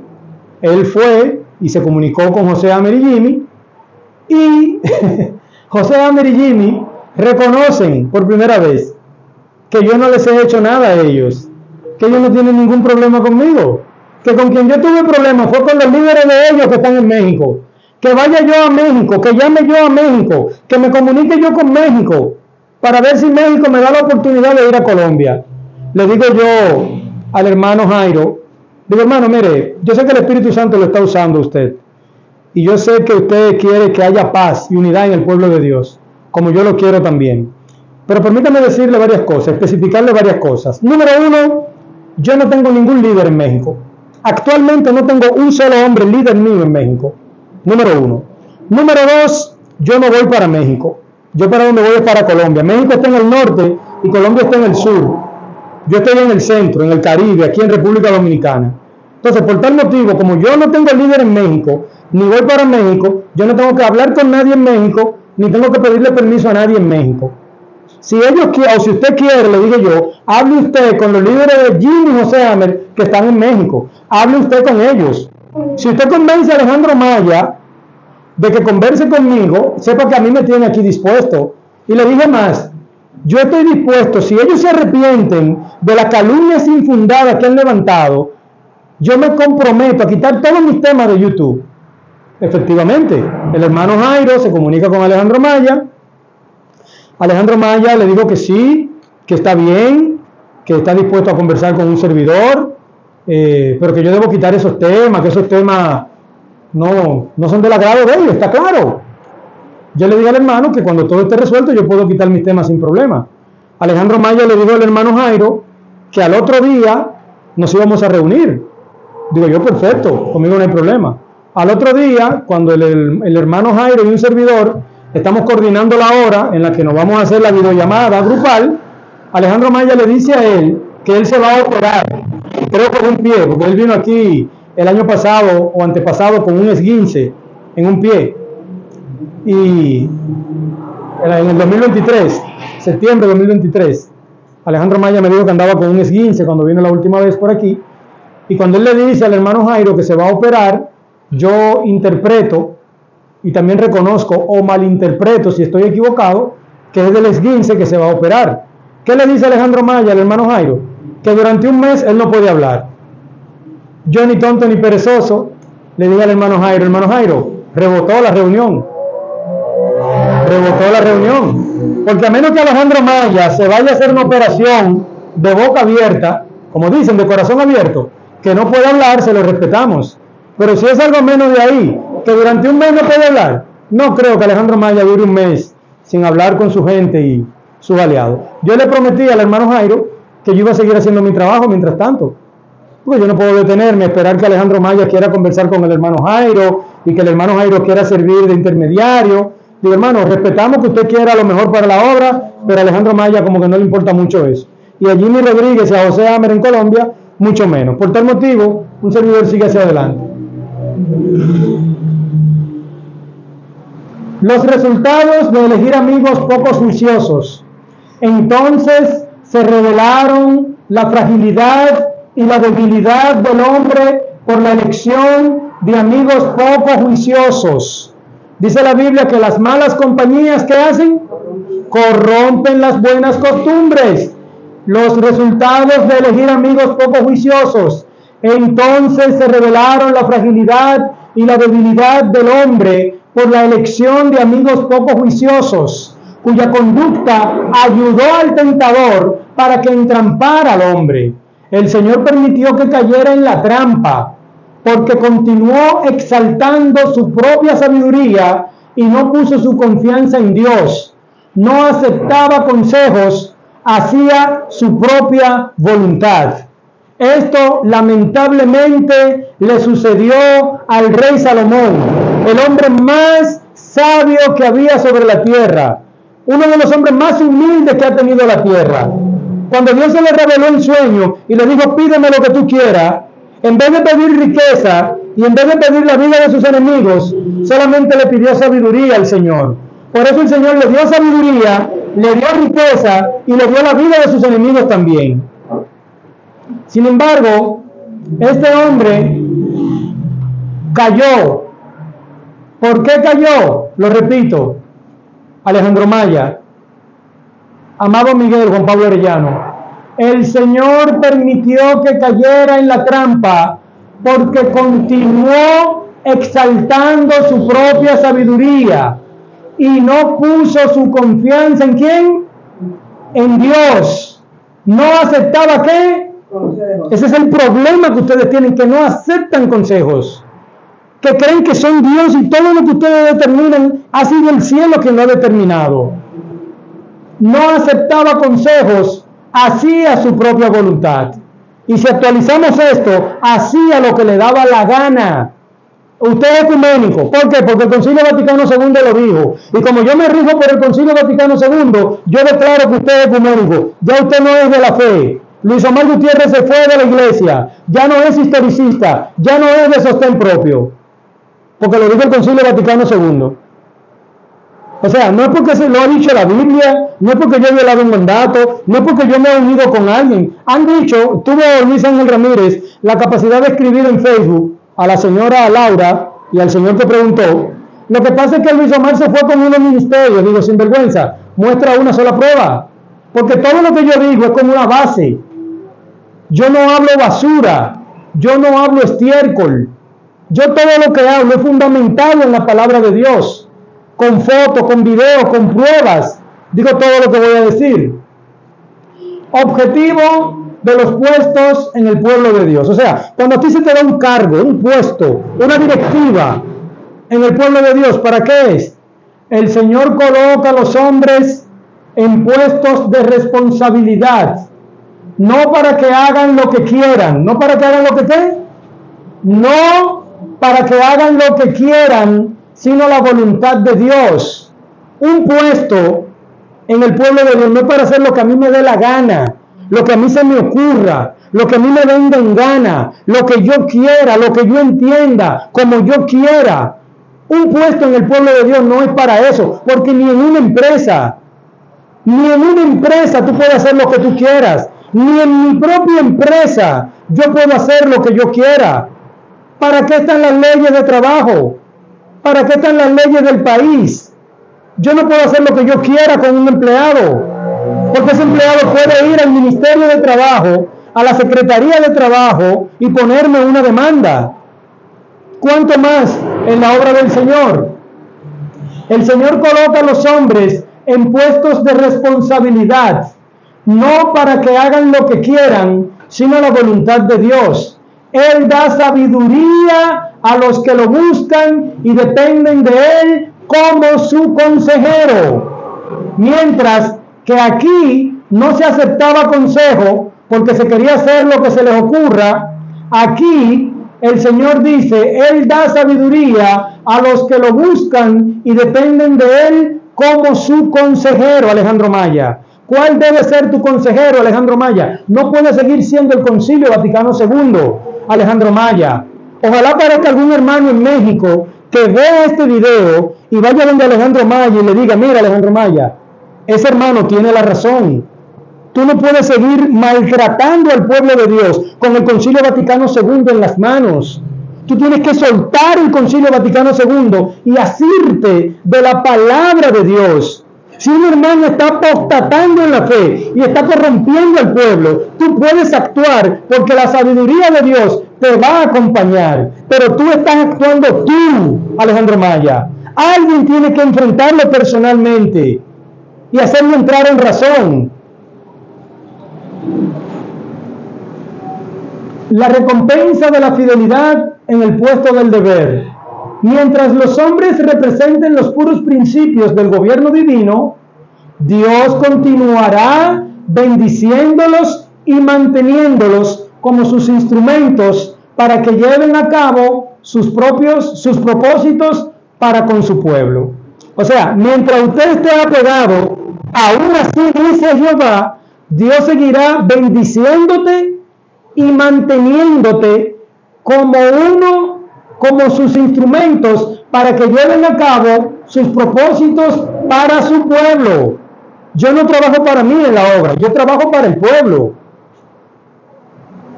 Él fue y se comunicó con José Amer y Jimmy. Y José Amer y Jimmy reconocen por primera vez que yo no les he hecho nada a ellos, que ellos no tienen ningún problema conmigo, que con quien yo tuve problemas fue con los líderes de ellos que están en México. Que vaya yo a México, que llame yo a México, que me comunique yo con México, para ver si México me da la oportunidad de ir a Colombia. Le digo yo al hermano Jairo, digo, hermano, mire, yo sé que el Espíritu Santo lo está usando usted, y yo sé que usted quiere que haya paz y unidad en el pueblo de Dios, como yo lo quiero también. Pero permítame decirle varias cosas, especificarle varias cosas. Número uno, yo no tengo ningún líder en México. Actualmente no tengo un solo hombre líder mío en México. Número uno. Número dos, yo no voy para México. Yo para donde voy es para Colombia. México está en el norte y Colombia está en el sur. Yo estoy en el centro, en el Caribe, aquí en República Dominicana. Entonces, por tal motivo, como yo no tengo líder en México, ni voy para México, yo no tengo que hablar con nadie en México, ni tengo que pedirle permiso a nadie en México. Si ellos quieren, o si usted quiere, le digo yo, hable usted con los líderes de Jimmy y José Amer que están en México. Hable usted con ellos. Si usted convence a Alejandro Maya de que converse conmigo, sepa que a mí me tiene aquí dispuesto. Y le dije más, yo estoy dispuesto, si ellos se arrepienten de las calumnias infundadas que han levantado, yo me comprometo a quitar todos mis temas de YouTube. Efectivamente, el hermano Jairo se comunica con Alejandro Maya. Alejandro Maya le digo que sí, que está bien, que está dispuesto a conversar con un servidor, pero que yo debo quitar esos temas, que esos temas no son del agrado de ellos, está claro. Yo le dije al hermano que cuando todo esté resuelto yo puedo quitar mis temas sin problema. Alejandro Maya le dijo al hermano Jairo que al otro día nos íbamos a reunir. Digo yo, perfecto, conmigo no hay problema. Al otro día, cuando el hermano Jairo y un servidor estamos coordinando la hora en la que nos vamos a hacer la videollamada grupal, Alejandro Maya le dice a él que él se va a operar, creo que en un pie, porque él vino aquí el año pasado o antepasado con un esguince en un pie. Y en el 2023, septiembre de 2023, Alejandro Maya me dijo que andaba con un esguince cuando vino la última vez por aquí. Y cuando él le dice al hermano Jairo que se va a operar, yo interpreto y también reconozco o malinterpreto, si estoy equivocado, que es del esguince que se va a operar. ¿Qué le dice Alejandro Maya al hermano Jairo? Que durante un mes él no puede hablar. Yo, ni tonto ni perezoso, le digo al hermano Jairo, rebotó la reunión. Porque a menos que Alejandro Maya se vaya a hacer una operación de boca abierta, como dicen, de corazón abierto, que no puede hablar, se lo respetamos. Pero si es algo menos de ahí, que durante un mes no puede hablar, no creo que Alejandro Maya dure un mes sin hablar con su gente sus aliados. Yo le prometí al hermano Jairo que yo iba a seguir haciendo mi trabajo mientras tanto, porque yo no puedo detenerme, esperar que Alejandro Maya quiera conversar con el hermano Jairo y que el hermano Jairo quiera servir de intermediario. Digo, hermano, respetamos que usted quiera lo mejor para la obra, pero a Alejandro Maya como que no le importa mucho eso. Y a Jimmy Rodríguez y a José Amer en Colombia, mucho menos. Por tal motivo, un servidor sigue hacia adelante. Los resultados de elegir amigos pocos juiciosos. Entonces se revelaron la fragilidad y la debilidad del hombre por la elección de amigos poco juiciosos. Dice la Biblia que las malas compañías, ¿qué hacen? Corrompen las buenas costumbres. Los resultados de elegir amigos poco juiciosos. Entonces se revelaron la fragilidad y la debilidad del hombre por la elección de amigos poco juiciosos, cuya conducta ayudó al tentador para que entrampara al hombre. El Señor permitió que cayera en la trampa, porque continuó exaltando su propia sabiduría y no puso su confianza en Dios. No aceptaba consejos, hacía su propia voluntad. Esto lamentablemente le sucedió al rey Salomón, el hombre más sabio que había sobre la tierra, uno de los hombres más humildes que ha tenido la tierra. Cuando Dios se le reveló en sueño y le dijo, pídeme lo que tú quieras, en vez de pedir riqueza y en vez de pedir la vida de sus enemigos, solamente le pidió sabiduría al Señor. Por eso el Señor le dio sabiduría, le dio riqueza y le dio la vida de sus enemigos también. Sin embargo, este hombre cayó. ¿Por qué cayó? Lo repito, Alejandro Maya, amado Miguel, Juan Pablo Arellano, el Señor permitió que cayera en la trampa porque continuó exaltando su propia sabiduría y no puso su confianza ¿en quién? En Dios. No aceptaba ¿qué? Consejos. Ese es el problema que ustedes tienen, que no aceptan consejos, que creen que son Dios y todo lo que ustedes determinan ha sido el cielo quien lo ha determinado. No aceptaba consejos, hacía su propia voluntad. Y si actualizamos esto, hacía lo que le daba la gana. Usted es ecuménico. ¿Por qué? Porque el Concilio Vaticano II lo dijo. Y como yo me rijo por el Concilio Vaticano II, yo declaro que usted es ecuménico. Ya usted no es de la fe. Luis Omar Gutiérrez se fue de la iglesia. Ya no es historicista. Ya no es de sostén propio. Porque lo dijo el Concilio Vaticano II. O sea, no es porque se lo ha dicho la Biblia, no es porque yo he violado un mandato, no es porque yo me he unido con alguien. Han dicho, tuvo Luis Ángel Ramírez la capacidad de escribir en Facebook a la señora Laura y al señor que preguntó. Lo que pasa es que Luis Omar se fue con unos ministerios, digo, sin vergüenza, muestra una sola prueba. Porque todo lo que yo digo es como una base. Yo no hablo basura, yo no hablo estiércol. Yo todo lo que hablo es fundamentado en la palabra de Dios, con fotos, con videos, con pruebas. Digo todo lo que voy a decir. Objetivo de los puestos en el pueblo de Dios. O sea, cuando a ti se te da un cargo, un puesto, una directiva en el pueblo de Dios, ¿para qué es? El Señor coloca a los hombres en puestos de responsabilidad, no para que hagan lo que quieran, no para que hagan lo que qué, no para que hagan lo que quieran, sino la voluntad de Dios. Un puesto en el pueblo de Dios no es para hacer lo que a mí me dé la gana, lo que a mí se me ocurra, lo que a mí me venga en gana, lo que yo quiera, lo que yo entienda, como yo quiera. Un puesto en el pueblo de Dios no es para eso, porque ni en una empresa tú puedes hacer lo que tú quieras, ni en mi propia empresa yo puedo hacer lo que yo quiera. ¿Para qué están las leyes de trabajo? ¿Para qué están las leyes del país? Yo no puedo hacer lo que yo quiera con un empleado, porque ese empleado puede ir al Ministerio de Trabajo, a la Secretaría de Trabajo y ponerme una demanda. ¿Cuánto más en la obra del Señor? El Señor coloca a los hombres en puestos de responsabilidad, no para que hagan lo que quieran, sino la voluntad de Dios. Él da sabiduría a los que lo buscan y dependen de Él como su consejero. Mientras que aquí no se aceptaba consejo porque se quería hacer lo que se les ocurra. Aquí el Señor dice, Él da sabiduría a los que lo buscan y dependen de Él como su consejero. Alejandro Maya, ¿cuál debe ser tu consejero, Alejandro Maya? No puede seguir siendo el Concilio Vaticano II, Alejandro Maya. Ojalá aparezca algún hermano en México que vea este video y vaya donde Alejandro Maya y le diga, mira Alejandro Maya, ese hermano tiene la razón. Tú no puedes seguir maltratando al pueblo de Dios con el Concilio Vaticano II en las manos. Tú tienes que soltar el Concilio Vaticano II y asirte de la palabra de Dios. Si un hermano está apostatando en la fe y está corrompiendo al pueblo, tú puedes actuar porque la sabiduría de Dios te va a acompañar. Pero tú estás actuando tú, Alejandro Maya. Alguien tiene que enfrentarlo personalmente y hacerlo entrar en razón. La recompensa de la fidelidad en el puesto del deber. Mientras los hombres representen los puros principios del gobierno divino, Dios continuará bendiciéndolos y manteniéndolos como sus instrumentos para que lleven a cabo sus propósitos para con su pueblo. O sea, mientras usted esté apegado, aún así dice Jehová, Dios seguirá bendiciéndote y manteniéndote como sus instrumentos para que lleven a cabo sus propósitos para su pueblo. Yo no trabajo para mí en la obra, yo trabajo para el pueblo.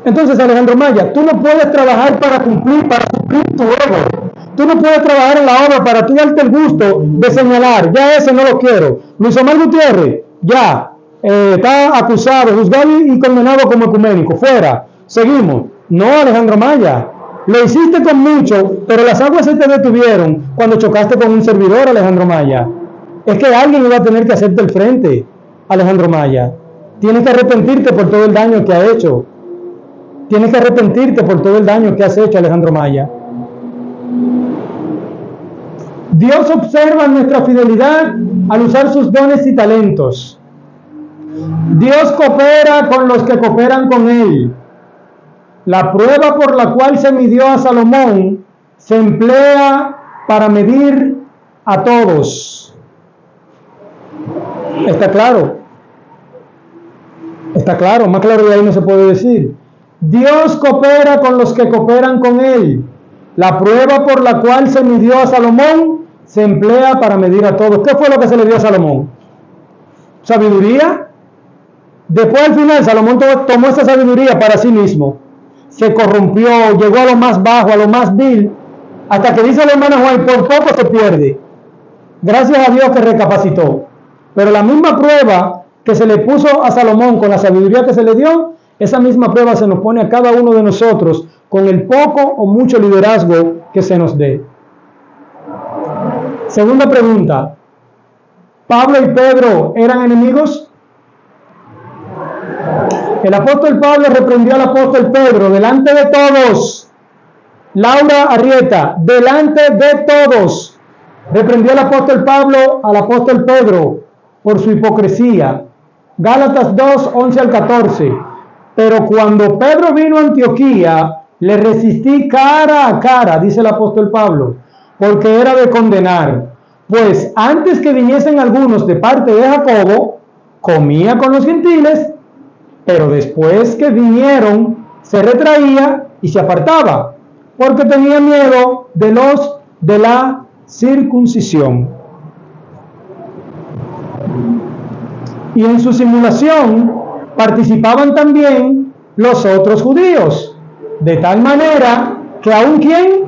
Entonces, Alejandro Maya, tú no puedes trabajar para suplir tu ego. Tú no puedes trabajar en la obra para tú darte el gusto de señalar, ya ese no lo quiero. Luis Omar Gutiérrez, ya, está acusado, juzgado y condenado como ecuménico, fuera, seguimos. No, Alejandro Maya, lo hiciste con mucho, pero las aguas se te detuvieron cuando chocaste con un servidor, Alejandro Maya. Es que alguien iba a tener que hacerte el frente, Alejandro Maya. Tienes que arrepentirte por todo el daño que ha hecho. Tienes que arrepentirte por todo el daño que has hecho, Alejandro Maya. Dios observa nuestra fidelidad al usar sus dones y talentos. Dios coopera con los que cooperan con Él. La prueba por la cual se midió a Salomón se emplea para medir a todos. ¿Está claro? Está claro, más claro de ahí no se puede decir. Dios coopera con los que cooperan con Él. La prueba por la cual se midió a Salomón se emplea para medir a todos. ¿Qué fue lo que se le dio a Salomón? ¿Sabiduría? Después al final Salomón tomó esa sabiduría para sí mismo. Se corrompió, llegó a lo más bajo, a lo más vil, hasta que dice el hermano Juan, por poco se pierde. Gracias a Dios que recapacitó. Pero la misma prueba que se le puso a Salomón con la sabiduría que se le dio, esa misma prueba se nos pone a cada uno de nosotros con el poco o mucho liderazgo que se nos dé. Segunda pregunta, ¿Pablo y Pedro eran enemigos? El apóstol Pablo reprendió al apóstol Pedro delante de todos. Laura Arrieta, delante de todos, reprendió al apóstol Pablo al apóstol Pedro por su hipocresía. Gálatas 2, 11 al 14. Pero cuando Pedro vino a Antioquía, le resistí cara a cara, dice el apóstol Pablo, porque era de condenar. Pues antes que viniesen algunos de parte de Jacobo, comía con los gentiles, pero después que vinieron, se retraía y se apartaba, porque tenía miedo de los de la circuncisión. Y en su simulación participaban también los otros judíos, de tal manera que aún ¿quién?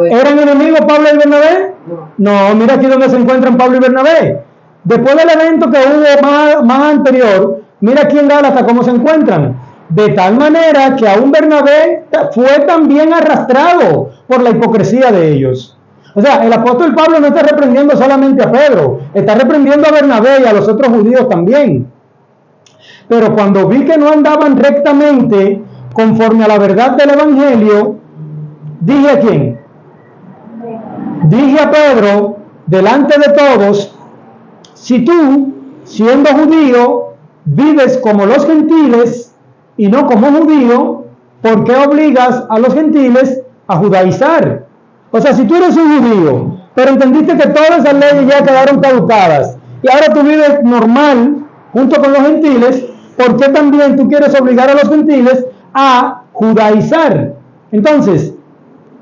¿Eran enemigos Pablo y Bernabé? No, mira aquí donde se encuentran Pablo y Bernabé. Después del evento que hubo más anterior, mira aquí en Gálatas cómo se encuentran. De tal manera que aún Bernabé fue también arrastrado por la hipocresía de ellos. O sea, el apóstol Pablo no está reprendiendo solamente a Pedro, está reprendiendo a Bernabé y a los otros judíos también. Pero cuando vi que no andaban rectamente conforme a la verdad del evangelio, dije a quién? Dije a Pedro, delante de todos, si tú, siendo judío, vives como los gentiles y no como judío, ¿por qué obligas a los gentiles a judaizar? O sea, si tú eres un judío, pero entendiste que todas esas leyes ya quedaron caducadas y ahora tú vives normal junto con los gentiles, ¿por qué también tú quieres obligar a los gentiles a judaizar? Entonces,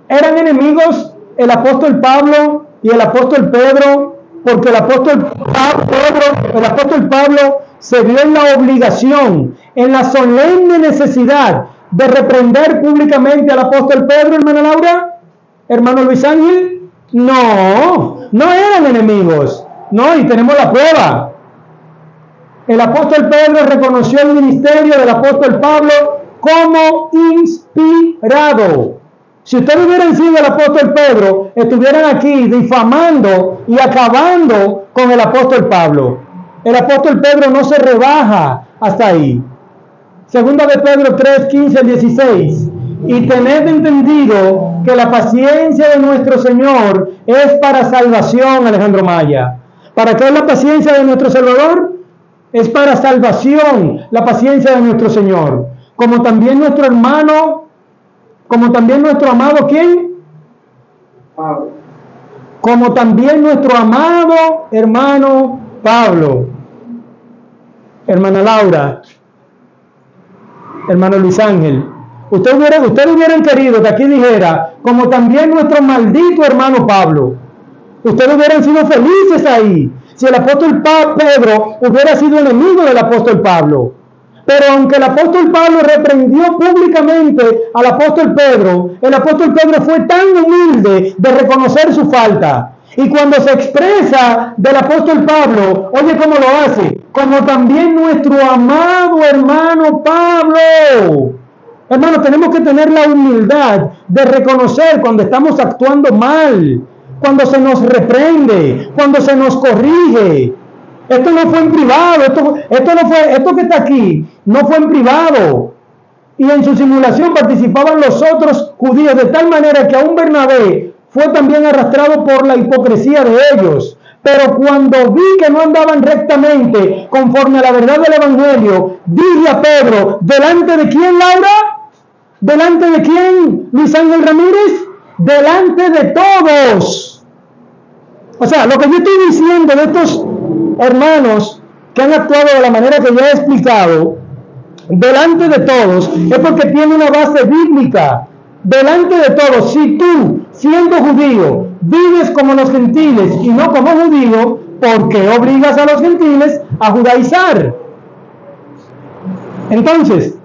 ¿eran enemigos el apóstol Pablo y el apóstol Pedro? Porque el apóstol Pablo se vio en la obligación, en la solemne necesidad de reprender públicamente al apóstol Pedro, hermana Laura, hermano Luis Ángel. No eran enemigos. No, y tenemos la prueba. El apóstol Pedro reconoció el ministerio del apóstol Pablo como inspirado. Si ustedes hubieran sido el apóstol Pedro, estuvieran aquí difamando y acabando con el apóstol Pablo. El apóstol Pedro no se rebaja hasta ahí. Segunda de Pedro 3, 15 al 16. Y tened entendido que la paciencia de nuestro Señor es para salvación, Alejandro Maya. ¿Para qué es la paciencia de nuestro Salvador? Es para salvación, la paciencia de nuestro Señor. Como también nuestro hermano, como también nuestro amado, ¿quién? Pablo. Como también nuestro amado hermano Pablo. Hermana Laura, hermano Luis Ángel, ustedes hubieran querido que aquí dijera, como también nuestro maldito hermano Pablo. Ustedes hubieran sido felices ahí, si el apóstol Pedro hubiera sido enemigo del apóstol Pablo. Pero aunque el apóstol Pablo reprendió públicamente al apóstol Pedro, el apóstol Pedro fue tan humilde de reconocer su falta. Y cuando se expresa del apóstol Pablo, oye cómo lo hace, como también nuestro amado hermano Pablo. Hermanos, tenemos que tener la humildad de reconocer cuando estamos actuando mal, cuando se nos reprende, cuando se nos corrige. Esto no fue en privado, esto que está aquí no fue en privado. Y en su simulación participaban los otros judíos de tal manera que aún Bernabé fue también arrastrado por la hipocresía de ellos. Pero cuando vi que no andaban rectamente conforme a la verdad del Evangelio, dije a Pedro, ¿delante de quién, Laura? ¿Delante de quién, Luis Ángel Ramírez? Delante de todos. O sea, lo que yo estoy diciendo de estos hermanos que han actuado de la manera que ya he explicado, delante de todos, es porque tiene una base bíblica. Delante de todos, si tú, siendo judío, vives como los gentiles y no como judío, ¿por qué obligas a los gentiles a judaizar? Entonces,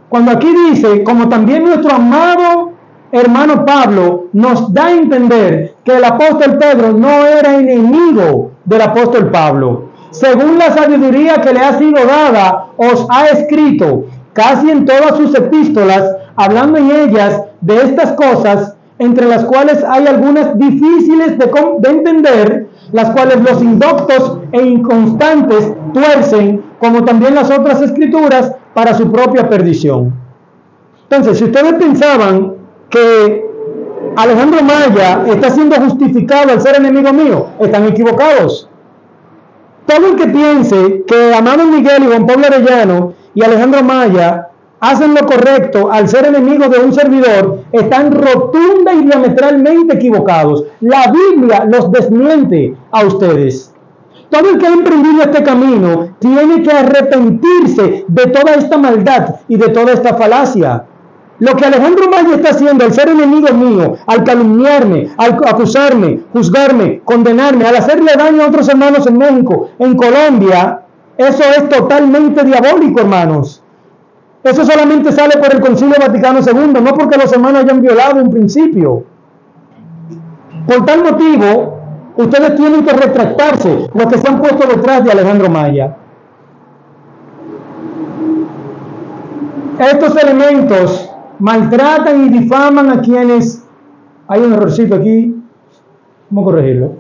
cuando aquí dice, como también nuestro amado hermano Pablo, nos da a entender que el apóstol Pedro no era enemigo del apóstol Pablo. Según la sabiduría que le ha sido dada, os ha escrito casi en todas sus epístolas, hablando en ellas de estas cosas, entre las cuales hay algunas difíciles de entender, las cuales los indoctos e inconstantes tuercen, como también las otras escrituras, para su propia perdición. Entonces, si ustedes pensaban que Alejandro Maya está siendo justificado al ser enemigo mío, están equivocados. Todo el que piense que Amado Miguel y Juan Pablo Arellano y Alejandro Maya hacen lo correcto al ser enemigos de un servidor, están rotunda y diametralmente equivocados. La Biblia los desmiente a ustedes. Todo el que ha emprendido este camino tiene que arrepentirse de toda esta maldad y de toda esta falacia. Lo que Alejandro Maya está haciendo al ser enemigo mío, al calumniarme, al acusarme, juzgarme, condenarme, al hacerle daño a otros hermanos en México, en Colombia, eso es totalmente diabólico, hermanos. Eso solamente sale por el Concilio Vaticano II, no porque los hermanos hayan violado un principio. Por tal motivo, ustedes tienen que retractarse, los que se han puesto detrás de Alejandro Maya. Estos elementos maltratan y difaman a quienes... Hay un errorcito aquí. ¿Cómo corregirlo?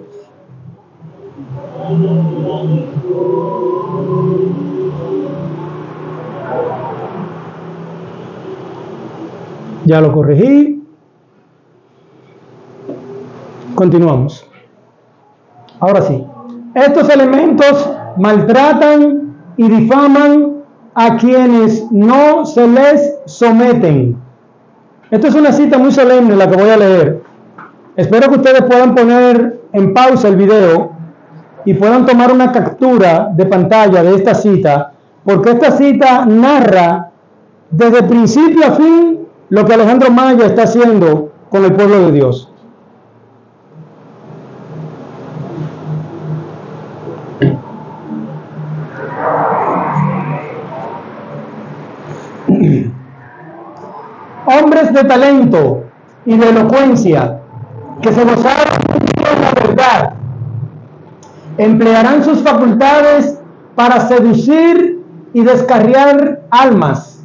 Ya lo corregí. Continuamos. Ahora sí. Estos elementos maltratan y difaman a quienes no se les someten. Esto es una cita muy solemne la que voy a leer. Espero que ustedes puedan poner en pausa el video y puedan tomar una captura de pantalla de esta cita, porque esta cita narra desde principio a fin lo que Alejandro Maya está haciendo con el pueblo de Dios. Hombres de talento y de elocuencia que se gozaron de la verdad emplearán sus facultades para seducir y descarriar almas.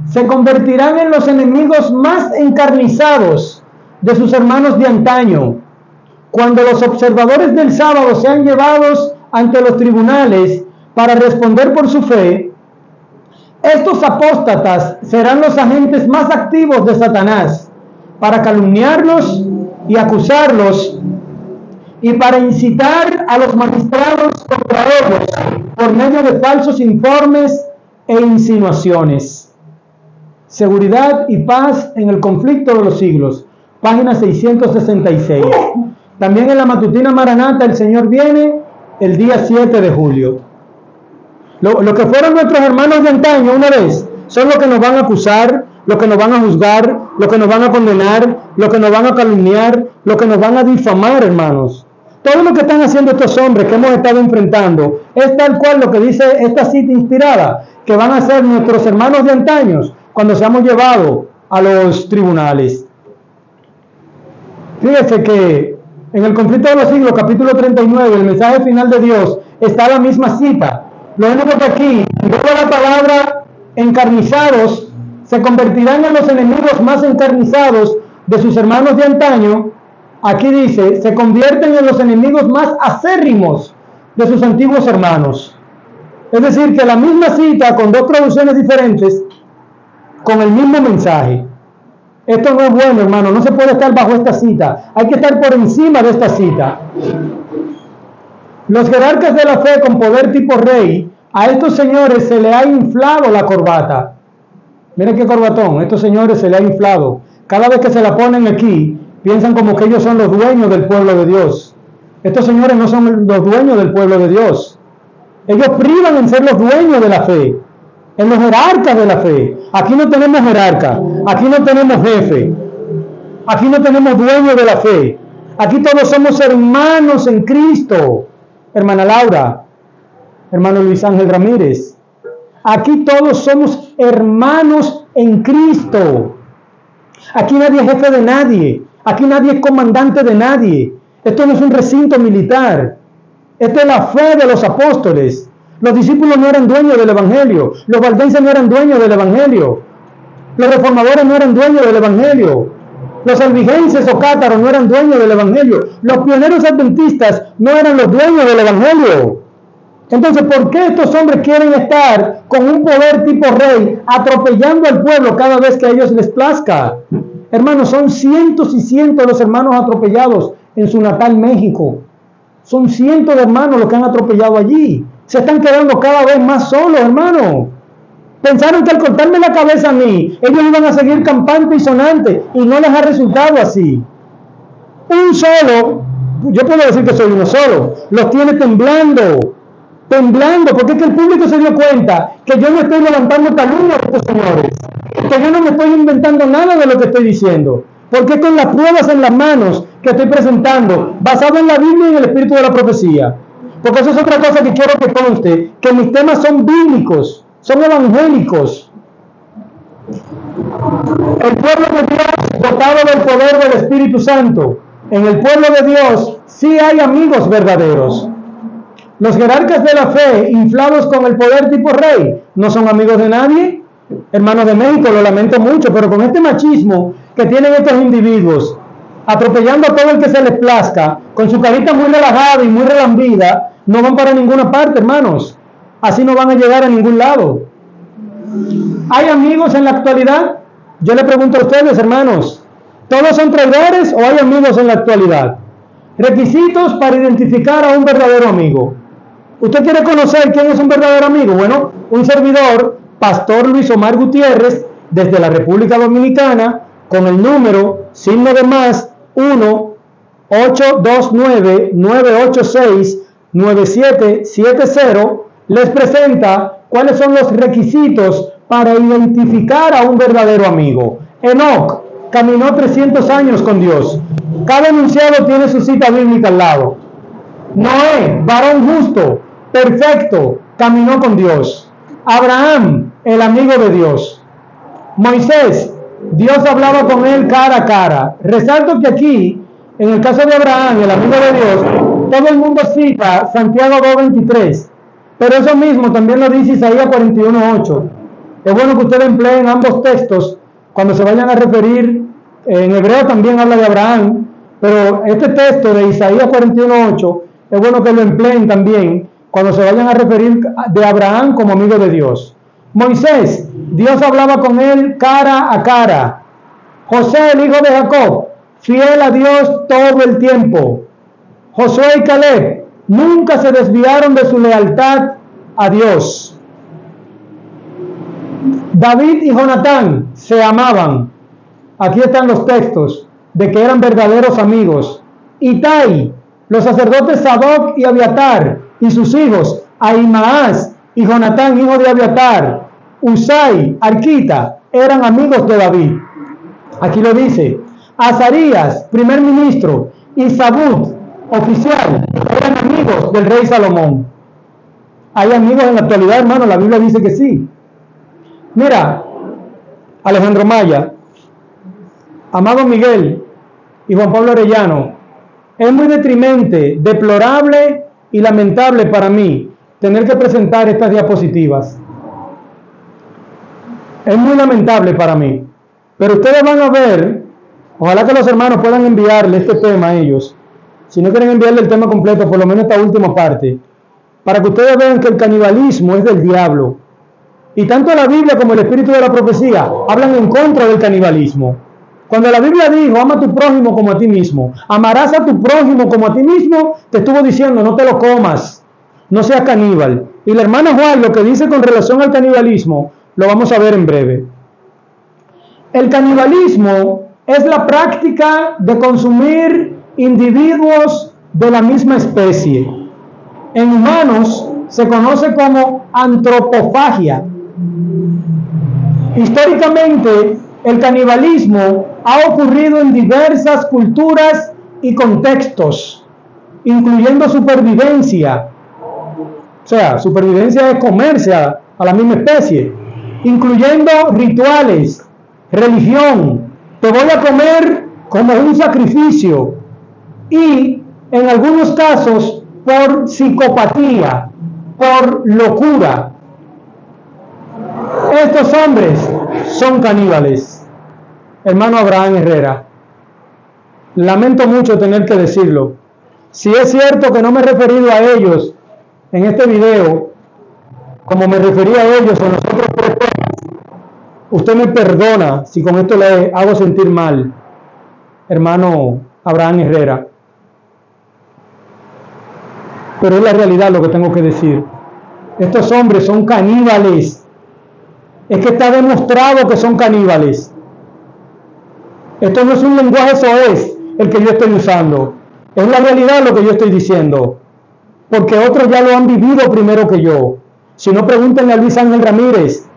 Se convertirán en los enemigos más encarnizados de sus hermanos de antaño. Cuando los observadores del sábado sean llevados ante los tribunales para responder por su fe, estos apóstatas serán los agentes más activos de Satanás para calumniarlos y acusarlos y para incitar a los magistrados contra ellos por medio de falsos informes e insinuaciones. Seguridad y paz en el conflicto de los siglos, página 666. También en la matutina Maranata el Señor viene el día 7 de julio. Lo que fueron nuestros hermanos de antaño una vez, son los que nos van a acusar, los que nos van a juzgar, los que nos van a condenar, los que nos van a calumniar, los que nos van a difamar, hermanos. Todo lo que están haciendo estos hombres que hemos estado enfrentando es tal cual lo que dice esta cita inspirada, que van a ser nuestros hermanos de antaños cuando seamos llevados a los tribunales. Fíjese que en el conflicto de los siglos, capítulo 39, el mensaje final de Dios, está la misma cita. Lo único que aquí, luego la palabra encarnizados, se convertirán en los enemigos más encarnizados de sus hermanos de antaño. Aquí dice, se convierten en los enemigos más acérrimos de sus antiguos hermanos. Es decir, que la misma cita, con dos traducciones diferentes, con el mismo mensaje. Esto no es bueno, hermano, no se puede estar bajo esta cita, hay que estar por encima de esta cita. Los jerarcas de la fe con poder tipo rey, a estos señores se le ha inflado la corbata. Miren qué corbatón, a estos señores se le ha inflado. Cada vez que se la ponen aquí, piensan como que ellos son los dueños del pueblo de Dios. Estos señores no son los dueños del pueblo de Dios. Ellos privan en ser los dueños de la fe, en los jerarcas de la fe. Aquí no tenemos jerarca, aquí no tenemos jefe, aquí no tenemos dueño de la fe. Aquí todos somos hermanos en Cristo. Hermana Laura, hermano Luis Ángel Ramírez, aquí todos somos hermanos en Cristo. Aquí nadie es jefe de nadie, aquí nadie es comandante de nadie. Esto no es un recinto militar, esto es la fe de los apóstoles. Los discípulos no eran dueños del evangelio, los valdenses no eran dueños del evangelio, los reformadores no eran dueños del evangelio, los albigenses o cátaros no eran dueños del evangelio, los pioneros adventistas no eran los dueños del evangelio. Entonces, ¿por qué estos hombres quieren estar con un poder tipo rey, atropellando al pueblo cada vez que a ellos les plazca? Hermanos, son cientos y cientos los hermanos atropellados en su natal México. Son cientos de hermanos los que han atropellado allí. Se están quedando cada vez más solos, hermano. Pensaron que al cortarme la cabeza a mí, ellos iban a seguir campante y sonante, y no les ha resultado así. Un solo, yo puedo decir que soy uno solo, los tiene temblando, porque es que el público se dio cuenta que yo no estoy levantando calumnia de estos señores, que yo no me estoy inventando nada de lo que estoy diciendo, porque es con las pruebas en las manos que estoy presentando, basado en la Biblia y en el espíritu de la profecía. Porque eso es otra cosa que quiero que conste, que mis temas son bíblicos, son evangélicos. El pueblo de Dios dotado del poder del Espíritu Santo, en el pueblo de Dios sí hay amigos verdaderos. Los jerarcas de la fe, inflados con el poder tipo rey, no son amigos de nadie. Hermanos de México, lo lamento mucho, pero con este machismo que tienen estos individuos, atropellando a todo el que se les plazca, con su carita muy relajada y muy relambida, no van para ninguna parte, hermanos. Así no van a llegar a ningún lado. ¿Hay amigos en la actualidad? Yo le pregunto a ustedes, hermanos, ¿todos son traidores o hay amigos en la actualidad? Requisitos para identificar a un verdadero amigo. ¿Usted quiere conocer quién es un verdadero amigo? Bueno, un servidor, Pastor Luis Omar Gutiérrez, desde la República Dominicana, con el número signo de más 1-829-986-9770, les presenta cuáles son los requisitos para identificar a un verdadero amigo. Enoc caminó 300 años con Dios. Cada enunciado tiene su cita bíblica al lado. Noé, varón justo, perfecto, caminó con Dios. Abraham, el amigo de Dios. Moisés, Dios hablaba con él cara a cara. Resalto que aquí, en el caso de Abraham, el amigo de Dios, todo el mundo cita Santiago 2:23, pero eso mismo también lo dice Isaías 41:8. Es bueno que ustedes empleen ambos textos cuando se vayan a referir. En hebreo también habla de Abraham, pero este texto de Isaías 41:8 es bueno que lo empleen también cuando se vayan a referir de Abraham como amigo de Dios. Moisés, Dios hablaba con él cara a cara. José, el hijo de Jacob, fiel a Dios todo el tiempo. Josué y Caleb nunca se desviaron de su lealtad a Dios. David y Jonatán se amaban. Aquí están los textos de que eran verdaderos amigos. Itai, los sacerdotes Sadoc y Abiatar y sus hijos, Ahimaas y Jonatán, hijo de Abiatar, Usai, Arquita, eran amigos de David. Aquí lo dice. Azarías, primer ministro, y Zabud, oficial, eran amigos del rey Salomón. ¿Hay amigos en la actualidad, hermano? La Biblia dice que sí. Mira, Alejandro Maya, Amado Miguel y Juan Pablo Arellano, es muy deprimente, deplorable y lamentable para mí tener que presentar estas diapositivas. Es muy lamentable para mí, pero ustedes van a ver, ojalá que los hermanos puedan enviarle este tema a ellos. Si no quieren enviarle el tema completo, por lo menos esta última parte, para que ustedes vean que el canibalismo es del diablo. Y tanto la Biblia como el espíritu de la profecía hablan en contra del canibalismo. Cuando la Biblia dijo, ama a tu prójimo como a ti mismo, amarás a tu prójimo como a ti mismo, te estuvo diciendo, no te lo comas, no seas caníbal. Y la hermana Juan lo que dice con relación al canibalismo, lo vamos a ver en breve. El canibalismo es la práctica de consumir individuos de la misma especie. En humanos se conoce como antropofagia. Históricamente, el canibalismo ha ocurrido en diversas culturas y contextos, incluyendo supervivencia. O sea, supervivencia es comerse a la misma especie, incluyendo rituales, religión. Te voy a comer como un sacrificio y, en algunos casos, por psicopatía, por locura. Estos hombres son caníbales. Hermano Abraham Herrera, lamento mucho tener que decirlo. Si es cierto que no me he referido a ellos en este video como me referí a ellos en los otros tres temas, usted me perdona si con esto le hago sentir mal, hermano Abraham Herrera. Pero es la realidad lo que tengo que decir. Estos hombres son caníbales. Es que está demostrado que son caníbales. Esto no es un lenguaje soez el que yo estoy usando. Es la realidad lo que yo estoy diciendo. Porque otros ya lo han vivido primero que yo. Si no, pregúntenle a Luis Ángel Ramírez.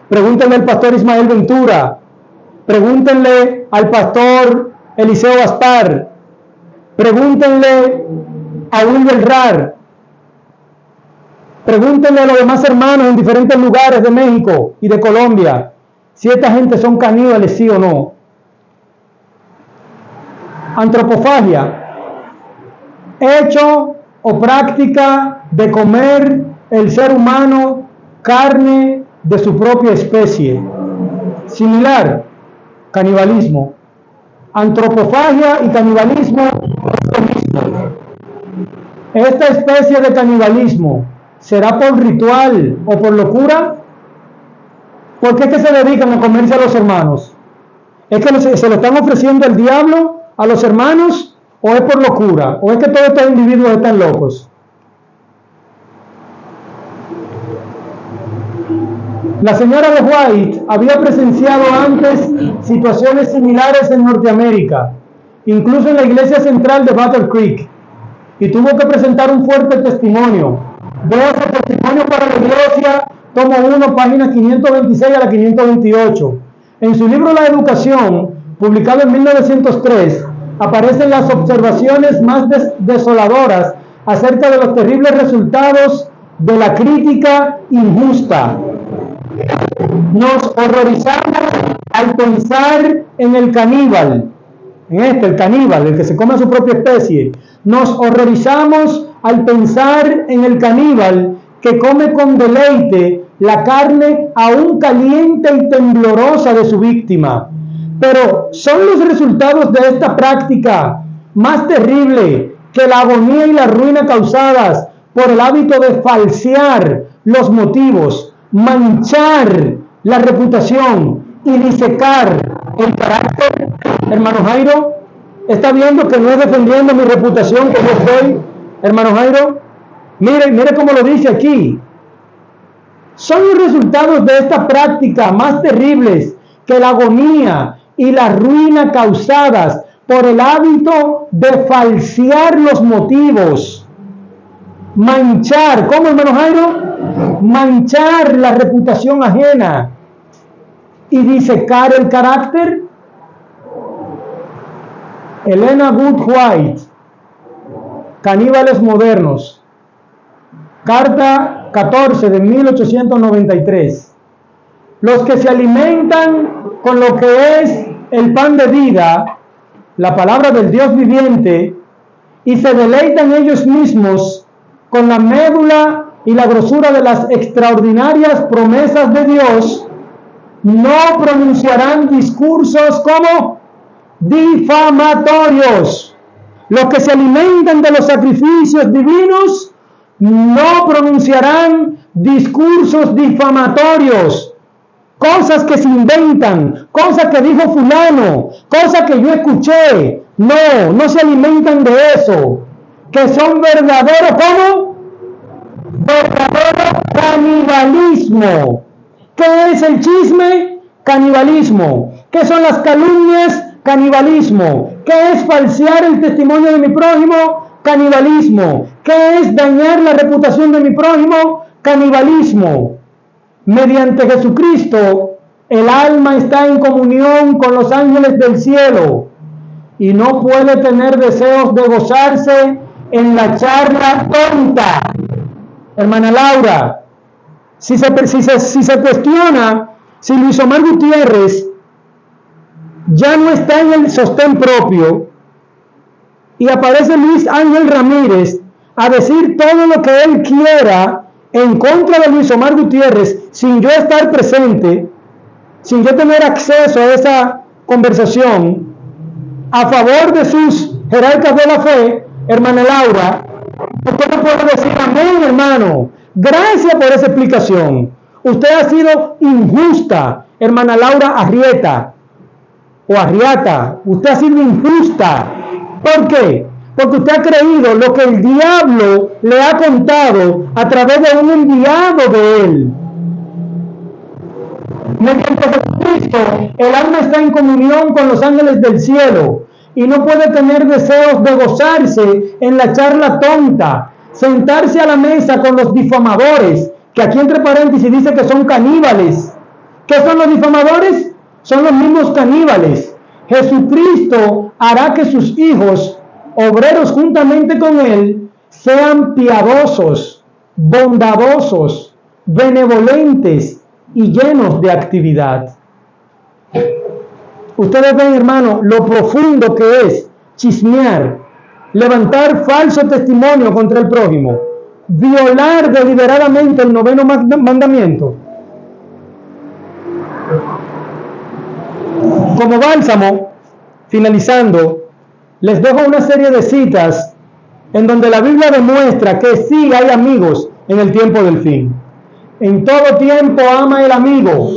Pregúntenle al pastor Ismael Ventura. Pregúntenle al pastor Eliseo Gaspar. Pregúntenle a Wilber Rar. Pregúntenle a los demás hermanos en diferentes lugares de México y de Colombia si esta gente son caníbales, sí o no. Antropofagia, hecho o práctica de comer el ser humano carne de su propia especie. Similar, canibalismo. Antropofagia y canibalismo es lo mismo. Esta especie de canibalismo, ¿será por ritual o por locura? ¿Por qué es que se dedican a comerse a los hermanos? ¿Es que se lo están ofreciendo el diablo a los hermanos ¿O es por locura? ¿O es que todos estos individuos están locos? La señora de White había presenciado antes situaciones similares en Norteamérica, incluso en la iglesia central de Battle Creek, y tuvo que presentar un fuerte testimonio. Veo ese testimonio para la iglesia, tomo 1, página 526 a la 528. En su libro La Educación, publicado en 1903, aparecen las observaciones más desoladoras acerca de los terribles resultados de la crítica injusta. Nos horrorizamos al pensar en el caníbal, el caníbal, el que se come a su propia especie. Nos horrorizamos al pensar en el caníbal que come con deleite la carne aún caliente y temblorosa de su víctima. Pero son los resultados de esta práctica más terrible que la agonía y la ruina causadas por el hábito de falsear los motivos, manchar la reputación y disecar el carácter. Hermano Jairo, ¿está viendo que no es defendiendo mi reputación que yo estoy? Hermano Jairo, mire cómo lo dice aquí. Son los resultados de esta práctica más terribles que la agonía y la ruina causadas por el hábito de falsear los motivos, manchar, ¿cómo, hermano Jairo? Manchar la reputación ajena y disecar el carácter. Elena Good White, Caníbales Modernos, carta 14 de 1893. Los que se alimentan con lo que es el pan de vida, la palabra del Dios viviente, y se deleitan ellos mismos con la médula y la grosura de las extraordinarias promesas de Dios, no pronunciarán discursos como difamatorios. Los que se alimentan de los sacrificios divinos no pronunciarán discursos difamatorios, cosas que se inventan, cosas que dijo fulano, cosas que yo escuché. No se alimentan de eso, que son verdaderos, ¿cómo? Verdadero canibalismo. ¿Qué es el chisme? Canibalismo. ¿Qué son las calumnias? Canibalismo. ¿Qué es falsear el testimonio de mi prójimo? Canibalismo. ¿Qué es dañar la reputación de mi prójimo? Canibalismo. Mediante Jesucristo, el alma está en comunión con los ángeles del cielo y no puede tener deseos de gozarse en la charla tonta. Hermana Laura, si se cuestiona si Luis Omar Gutiérrez ya no está en el sostén propio y aparece Luis Ángel Ramírez a decir todo lo que él quiera en contra de Luis Omar Gutiérrez sin yo estar presente, sin yo tener acceso a esa conversación, a favor de sus jerarcas de la fe, hermana Laura, usted no puede decir amén, hermano. Gracias por esa explicación. Usted ha sido injusta, hermana Laura Arrieta o Arriata. Usted ha sido injusta. ¿Por qué? Porque usted ha creído lo que el diablo le ha contado a través de un enviado de él. Mediante Jesucristo, el alma está en comunión con los ángeles del cielo y no puede tener deseos de gozarse en la charla tonta, sentarse a la mesa con los difamadores, que aquí entre paréntesis dice que son caníbales. ¿Qué son los difamadores? Son los mismos caníbales. Jesucristo hará que sus hijos, obreros juntamente con él, sean piadosos, bondadosos, benevolentes y llenos de actividad. Ustedes ven, hermano, lo profundo que es chismear, levantar falso testimonio contra el prójimo, violar deliberadamente el 9º mandamiento. Como bálsamo, finalizando, les dejo una serie de citas en donde la Biblia demuestra que sí hay amigos en el tiempo del fin. En todo tiempo ama el amigo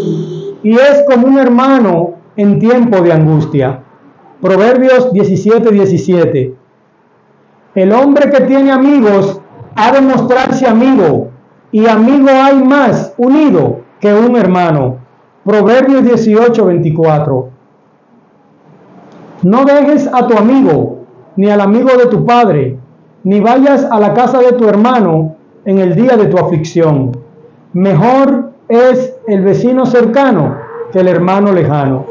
y es como un hermano en tiempo de angustia. Proverbios 17:17. El hombre que tiene amigos ha de mostrarse amigo, y amigo hay más unido que un hermano. Proverbios 18:24. No dejes a tu amigo, ni al amigo de tu padre, ni vayas a la casa de tu hermano en el día de tu aflicción. Mejor es el vecino cercano que el hermano lejano.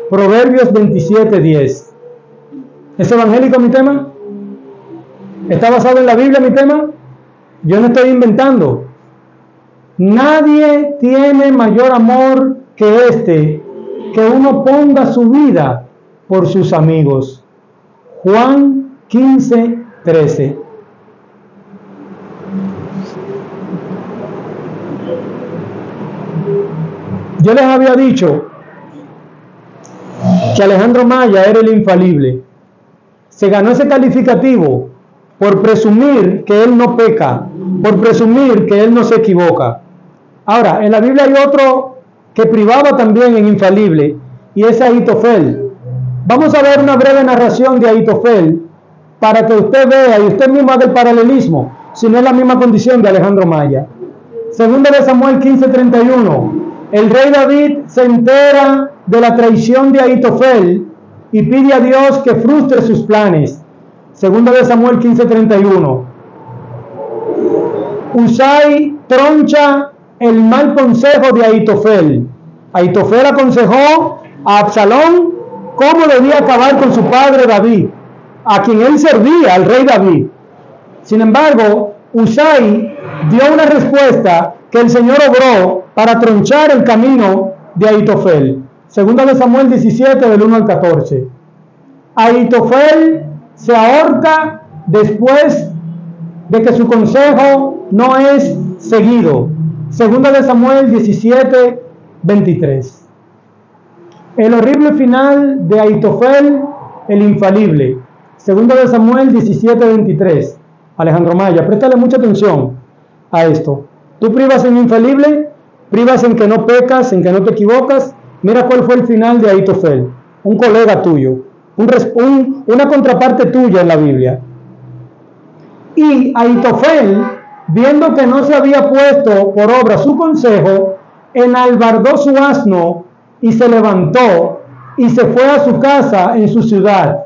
Proverbios 27:10. ¿Es evangélico mi tema? ¿Está basado en la Biblia mi tema? Yo no estoy inventando. Nadie tiene mayor amor que este, que uno ponga su vida por sus amigos. Juan 15:13. Yo les había dicho que Alejandro Maya era el infalible. Se ganó ese calificativo por presumir que él no peca, por presumir que él no se equivoca. Ahora, en la Biblia hay otro que privaba también en infalible, y es Ahitofel. Vamos a ver una breve narración de Ahitofel para que usted vea y usted mismo haga el paralelismo, si no es la misma condición de Alejandro Maya. Segunda de Samuel 15:31. El rey David se entera de la traición de Ahitofel y pide a Dios que frustre sus planes. Segunda de Samuel 15:31. Usai troncha el mal consejo de Ahitofel. Ahitofel aconsejó a Absalón cómo debía acabar con su padre David, a quien él servía, al rey David. Sin embargo, Usai dio una respuesta que el Señor obró para tronchar el camino de Ahitofel. Segunda de Samuel 17, del 1 al 14. Ahitofel se ahorca después de que su consejo no es seguido. Segunda de Samuel 17, 23. El horrible final de Ahitofel, el infalible. Segunda de Samuel 17, 23. Alejandro Maya, préstale mucha atención a esto. Tú privas en infalible, privas en que no pecas, en que no te equivocas. Mira cuál fue el final de Ahitofel, un colega tuyo, una contraparte tuya en la Biblia. Y Ahitofel, viendo que no se había puesto por obra su consejo, enalbardó su asno y se levantó y se fue a su casa en su ciudad.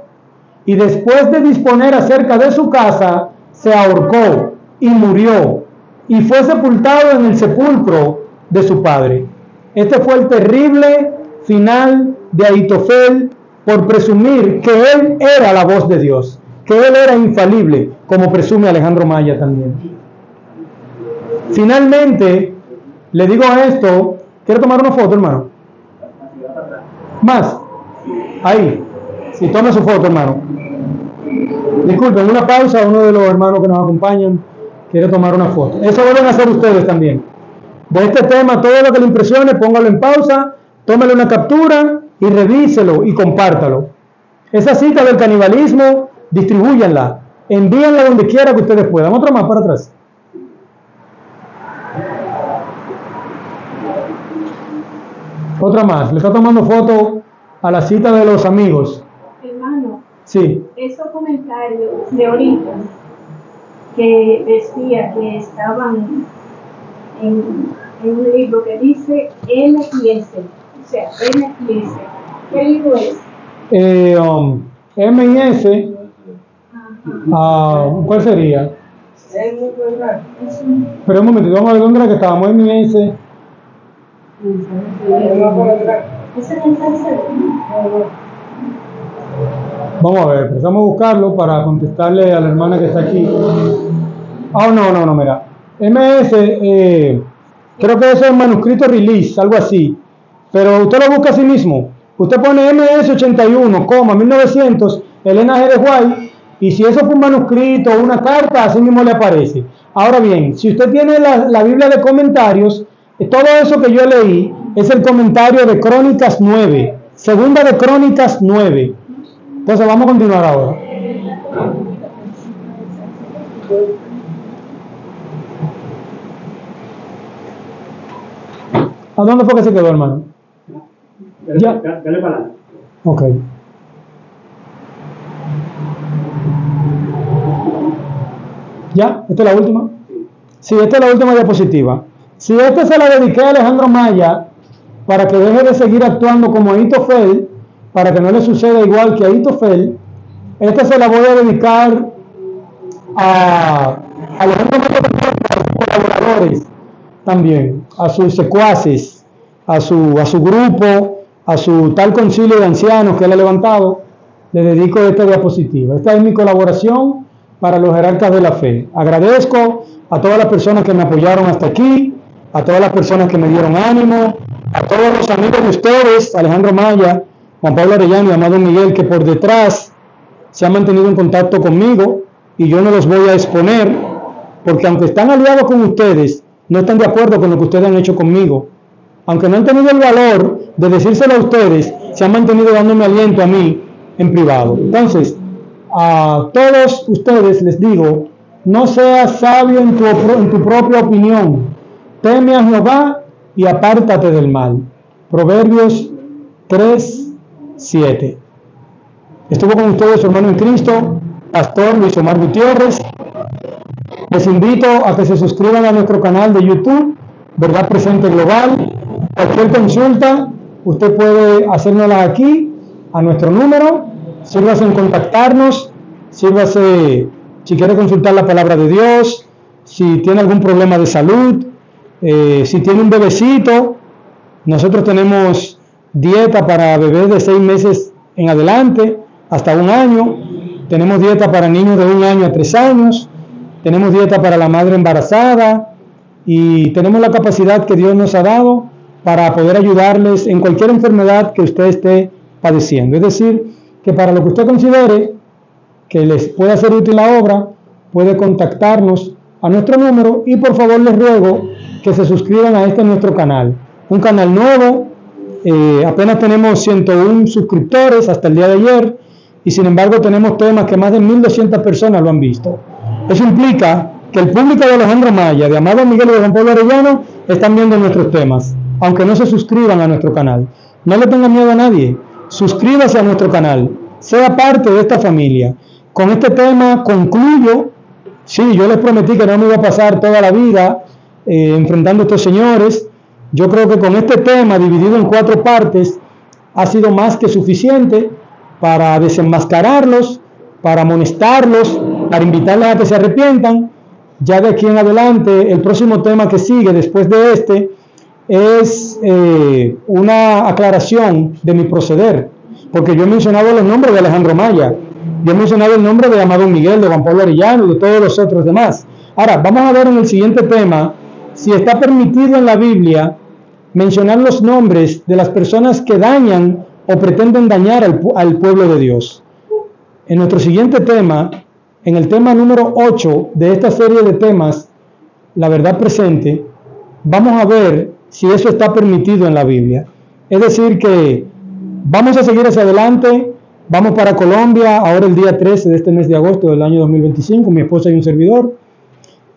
Y después de disponer acerca de su casa, se ahorcó y murió, y fue sepultado en el sepulcro de su padre. Este fue el terrible final de Ahitofel por presumir que él era la voz de Dios, que él era infalible, como presume Alejandro Maya también. Finalmente, le digo esto. ¿Quiere tomar una foto, hermano? Más. Ahí. Sí, tome su foto, hermano. Disculpen, una pausa. Uno de los hermanos que nos acompañan quiere tomar una foto. Eso deben hacer ustedes también. De este tema, todo lo que le impresione, póngalo en pausa, tómele una captura y revíselo y compártalo. Esa cita del canibalismo, distribúyanla, envíenla donde quiera que ustedes puedan. Otro más para atrás. Otra más. Le está tomando foto a la cita de los amigos. Hermano, sí. Esos comentarios de ahorita que decía que estaban en un libro que dice M y S, o sea, M y S. ¿Qué libro es? M y S, ¿cuál sería? Pero un momento, vamos a ver dónde era que estábamos. M y S. Vamos a ver, empezamos a buscarlo para contestarle a la hermana que está aquí. No, mira. MS, creo que eso es manuscrito release, algo así. Pero usted lo busca a sí mismo. Usted pone MS 81, 1900, Elena G. de White, y si eso fue un manuscrito o una carta, así mismo le aparece. Ahora bien, si usted tiene la Biblia de comentarios, todo eso que yo leí es el comentario de Crónicas 9, segunda de Crónicas 9. Entonces vamos a continuar ahora. ¿A dónde fue que se quedó, hermano? Ya. Dale para adelante. Ok. ¿Ya? ¿Esta es la última? Sí, esta es la última diapositiva. Si esta se la dediqué a Alejandro Maya para que deje de seguir actuando como Ahitofel, para que no le suceda igual que a Ahitofel, esta se la voy a dedicar a Alejandro Maya, a sus colaboradores también, a sus secuaces, a su grupo, a su tal concilio de ancianos que él ha levantado. Le dedico esta diapositiva. Esta es mi colaboración para los jerarcas de la fe. Agradezco a todas las personas que me apoyaron hasta aquí, a todas las personas que me dieron ánimo, a todos los amigos de ustedes, Alejandro Maya, Juan Pablo Arellano y Amado Miguel, que por detrás se han mantenido en contacto conmigo, y yo no los voy a exponer, porque aunque están aliados con ustedes, no están de acuerdo con lo que ustedes han hecho conmigo. Aunque no han tenido el valor de decírselo a ustedes, se han mantenido dándome aliento a mí en privado. Entonces, a todos ustedes les digo, no seas sabio en tu propia opinión. Teme a Jehová y apártate del mal. Proverbios 3:7. Estuvo con ustedes su hermano en Cristo, Pastor Luis Omar Gutiérrez. Les invito a que se suscriban a nuestro canal de YouTube, Verdad Presente Global. Cualquier consulta, usted puede hacérnosla aquí, a nuestro número. Sírvase en contactarnos, sírvase si quiere consultar la palabra de Dios, si tiene algún problema de salud, si tiene un bebecito. Nosotros tenemos dieta para bebés de 6 meses en adelante, hasta 1 año. Tenemos dieta para niños de 1 año a 3 años. Tenemos dieta para la madre embarazada. Y tenemos la capacidad que Dios nos ha dado para poder ayudarles en cualquier enfermedad que usted esté padeciendo. Es decir, que para lo que usted considere que les pueda ser útil la obra, puede contactarnos a nuestro número, y por favor les ruego que se suscriban a nuestro canal. Un canal nuevo, apenas tenemos 101 suscriptores hasta el día de ayer, y sin embargo tenemos temas que más de 1200 personas lo han visto. Eso implica que el público de Alejandro Maya, de Amado Miguel y de Juan Pablo Arellano están viendo nuestros temas, aunque no se suscriban a nuestro canal. No le tengan miedo a nadie, suscríbase a nuestro canal, sea parte de esta familia. Con este tema concluyo. Sí, yo les prometí que no me iba a pasar toda la vida enfrentando a estos señores. Yo creo que con este tema dividido en 4 partes ha sido más que suficiente para desenmascararlos, para amonestarlos, para invitarles a que se arrepientan. Ya de aquí en adelante, el próximo tema que sigue después de este es una aclaración de mi proceder, porque yo he mencionado los nombres de Alejandro Maya, yo he mencionado el nombre de Amado Miguel, de Juan Pablo Arellano y de todos los otros demás. Ahora, vamos a ver en el siguiente tema si está permitido en la Biblia mencionar los nombres de las personas que dañan o pretenden dañar al pueblo de Dios. En nuestro siguiente tema, en el tema número 8 de esta serie de temas, la verdad presente, vamos a ver si eso está permitido en la Biblia. Es decir, que vamos a seguir hacia adelante. Vamos para Colombia, ahora el día 13 de este mes de agosto del año 2025, mi esposa y un servidor,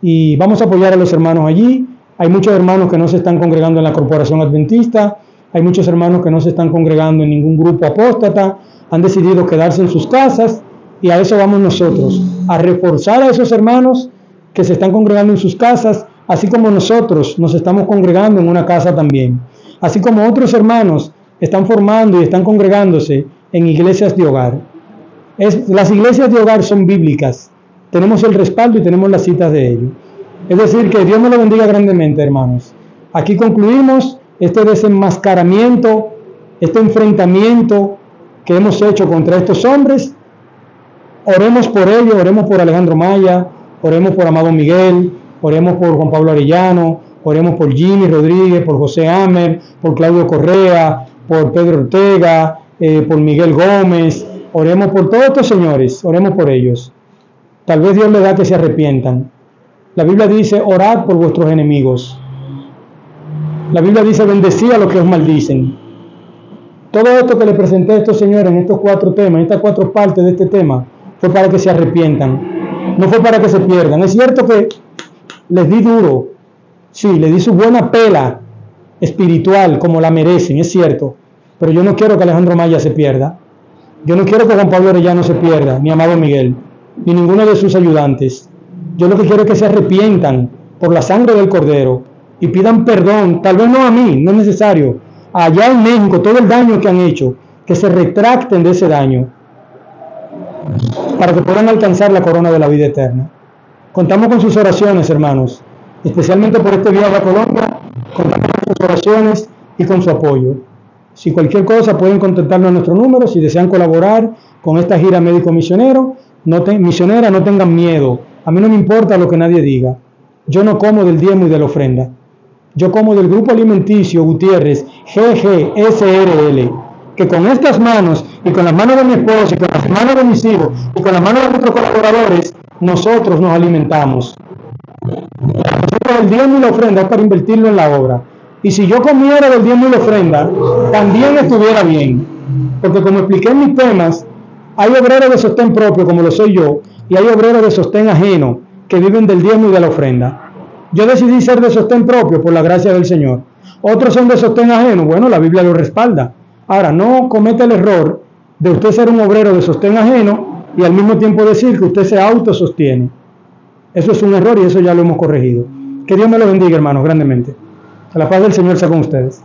y vamos a apoyar a los hermanos allí. Hay muchos hermanos que no se están congregando en la Corporación Adventista, hay muchos hermanos que no se están congregando en ningún grupo apóstata, han decidido quedarse en sus casas, y a eso vamos nosotros, a reforzar a esos hermanos que se están congregando en sus casas, así como nosotros nos estamos congregando en una casa también, así como otros hermanos están formando y están congregándose en iglesias de hogar. Las iglesias de hogar son bíblicas, tenemos el respaldo y tenemos las citas de ello. Es decir, que Dios me lo bendiga grandemente, hermanos. Aquí concluimos este desenmascaramiento, este enfrentamiento que hemos hecho contra estos hombres. Oremos por ellos, oremos por Alejandro Maya, oremos por Amado Miguel, oremos por Juan Pablo Arellano, oremos por Jimmy Rodríguez, por José Amer, por Claudio Correa, por Pedro Ortega, por Miguel Gómez. Oremos por todos estos señores, oremos por ellos. Tal vez Dios les da que se arrepientan. La Biblia dice, orad por vuestros enemigos. La Biblia dice, bendecid a los que os maldicen. Todo esto que les presenté a estos señores en estos 4 temas, en estas 4 partes de este tema, fue para que se arrepientan. No fue para que se pierdan. Es cierto que les di duro. Sí, les di su buena pela espiritual como la merecen, es cierto. Pero yo no quiero que Alejandro Maya se pierda. Yo no quiero que Juan Pablo Arellano se pierda, ni Amado Miguel, ni ninguno de sus ayudantes. Yo lo que quiero es que se arrepientan por la sangre del Cordero y pidan perdón, tal vez no a mí, no es necesario, allá en México, todo el daño que han hecho, que se retracten de ese daño para que puedan alcanzar la corona de la vida eterna. Contamos con sus oraciones, hermanos, especialmente por este viaje a Colombia. Contamos con sus oraciones y con su apoyo. Si cualquier cosa pueden contactarnos a nuestro número, si desean colaborar con esta gira médico-misionero, misionera, no tengan miedo. A mí no me importa lo que nadie diga. Yo no como del diezmo y de la ofrenda. Yo como del grupo alimenticio Gutiérrez GGSRL, que con estas manos y con las manos de mi esposa y con las manos de mis hijos y con las manos de nuestros colaboradores, nosotros nos alimentamos. Nosotros el diezmo y la ofrenda es para invertirlo en la obra. Y si yo comiera del diezmo y la ofrenda, también estuviera bien. Porque como expliqué en mis temas, hay obreros de sostén propio, como lo soy yo, y hay obreros de sostén ajeno, que viven del diezmo y de la ofrenda. Yo decidí ser de sostén propio por la gracia del Señor. Otros son de sostén ajeno. Bueno, la Biblia lo respalda. Ahora, no cometa el error de usted ser un obrero de sostén ajeno y al mismo tiempo decir que usted se autosostiene. Eso es un error y eso ya lo hemos corregido. Que Dios me lo bendiga, hermanos, grandemente. Que la paz del Señor sea con ustedes.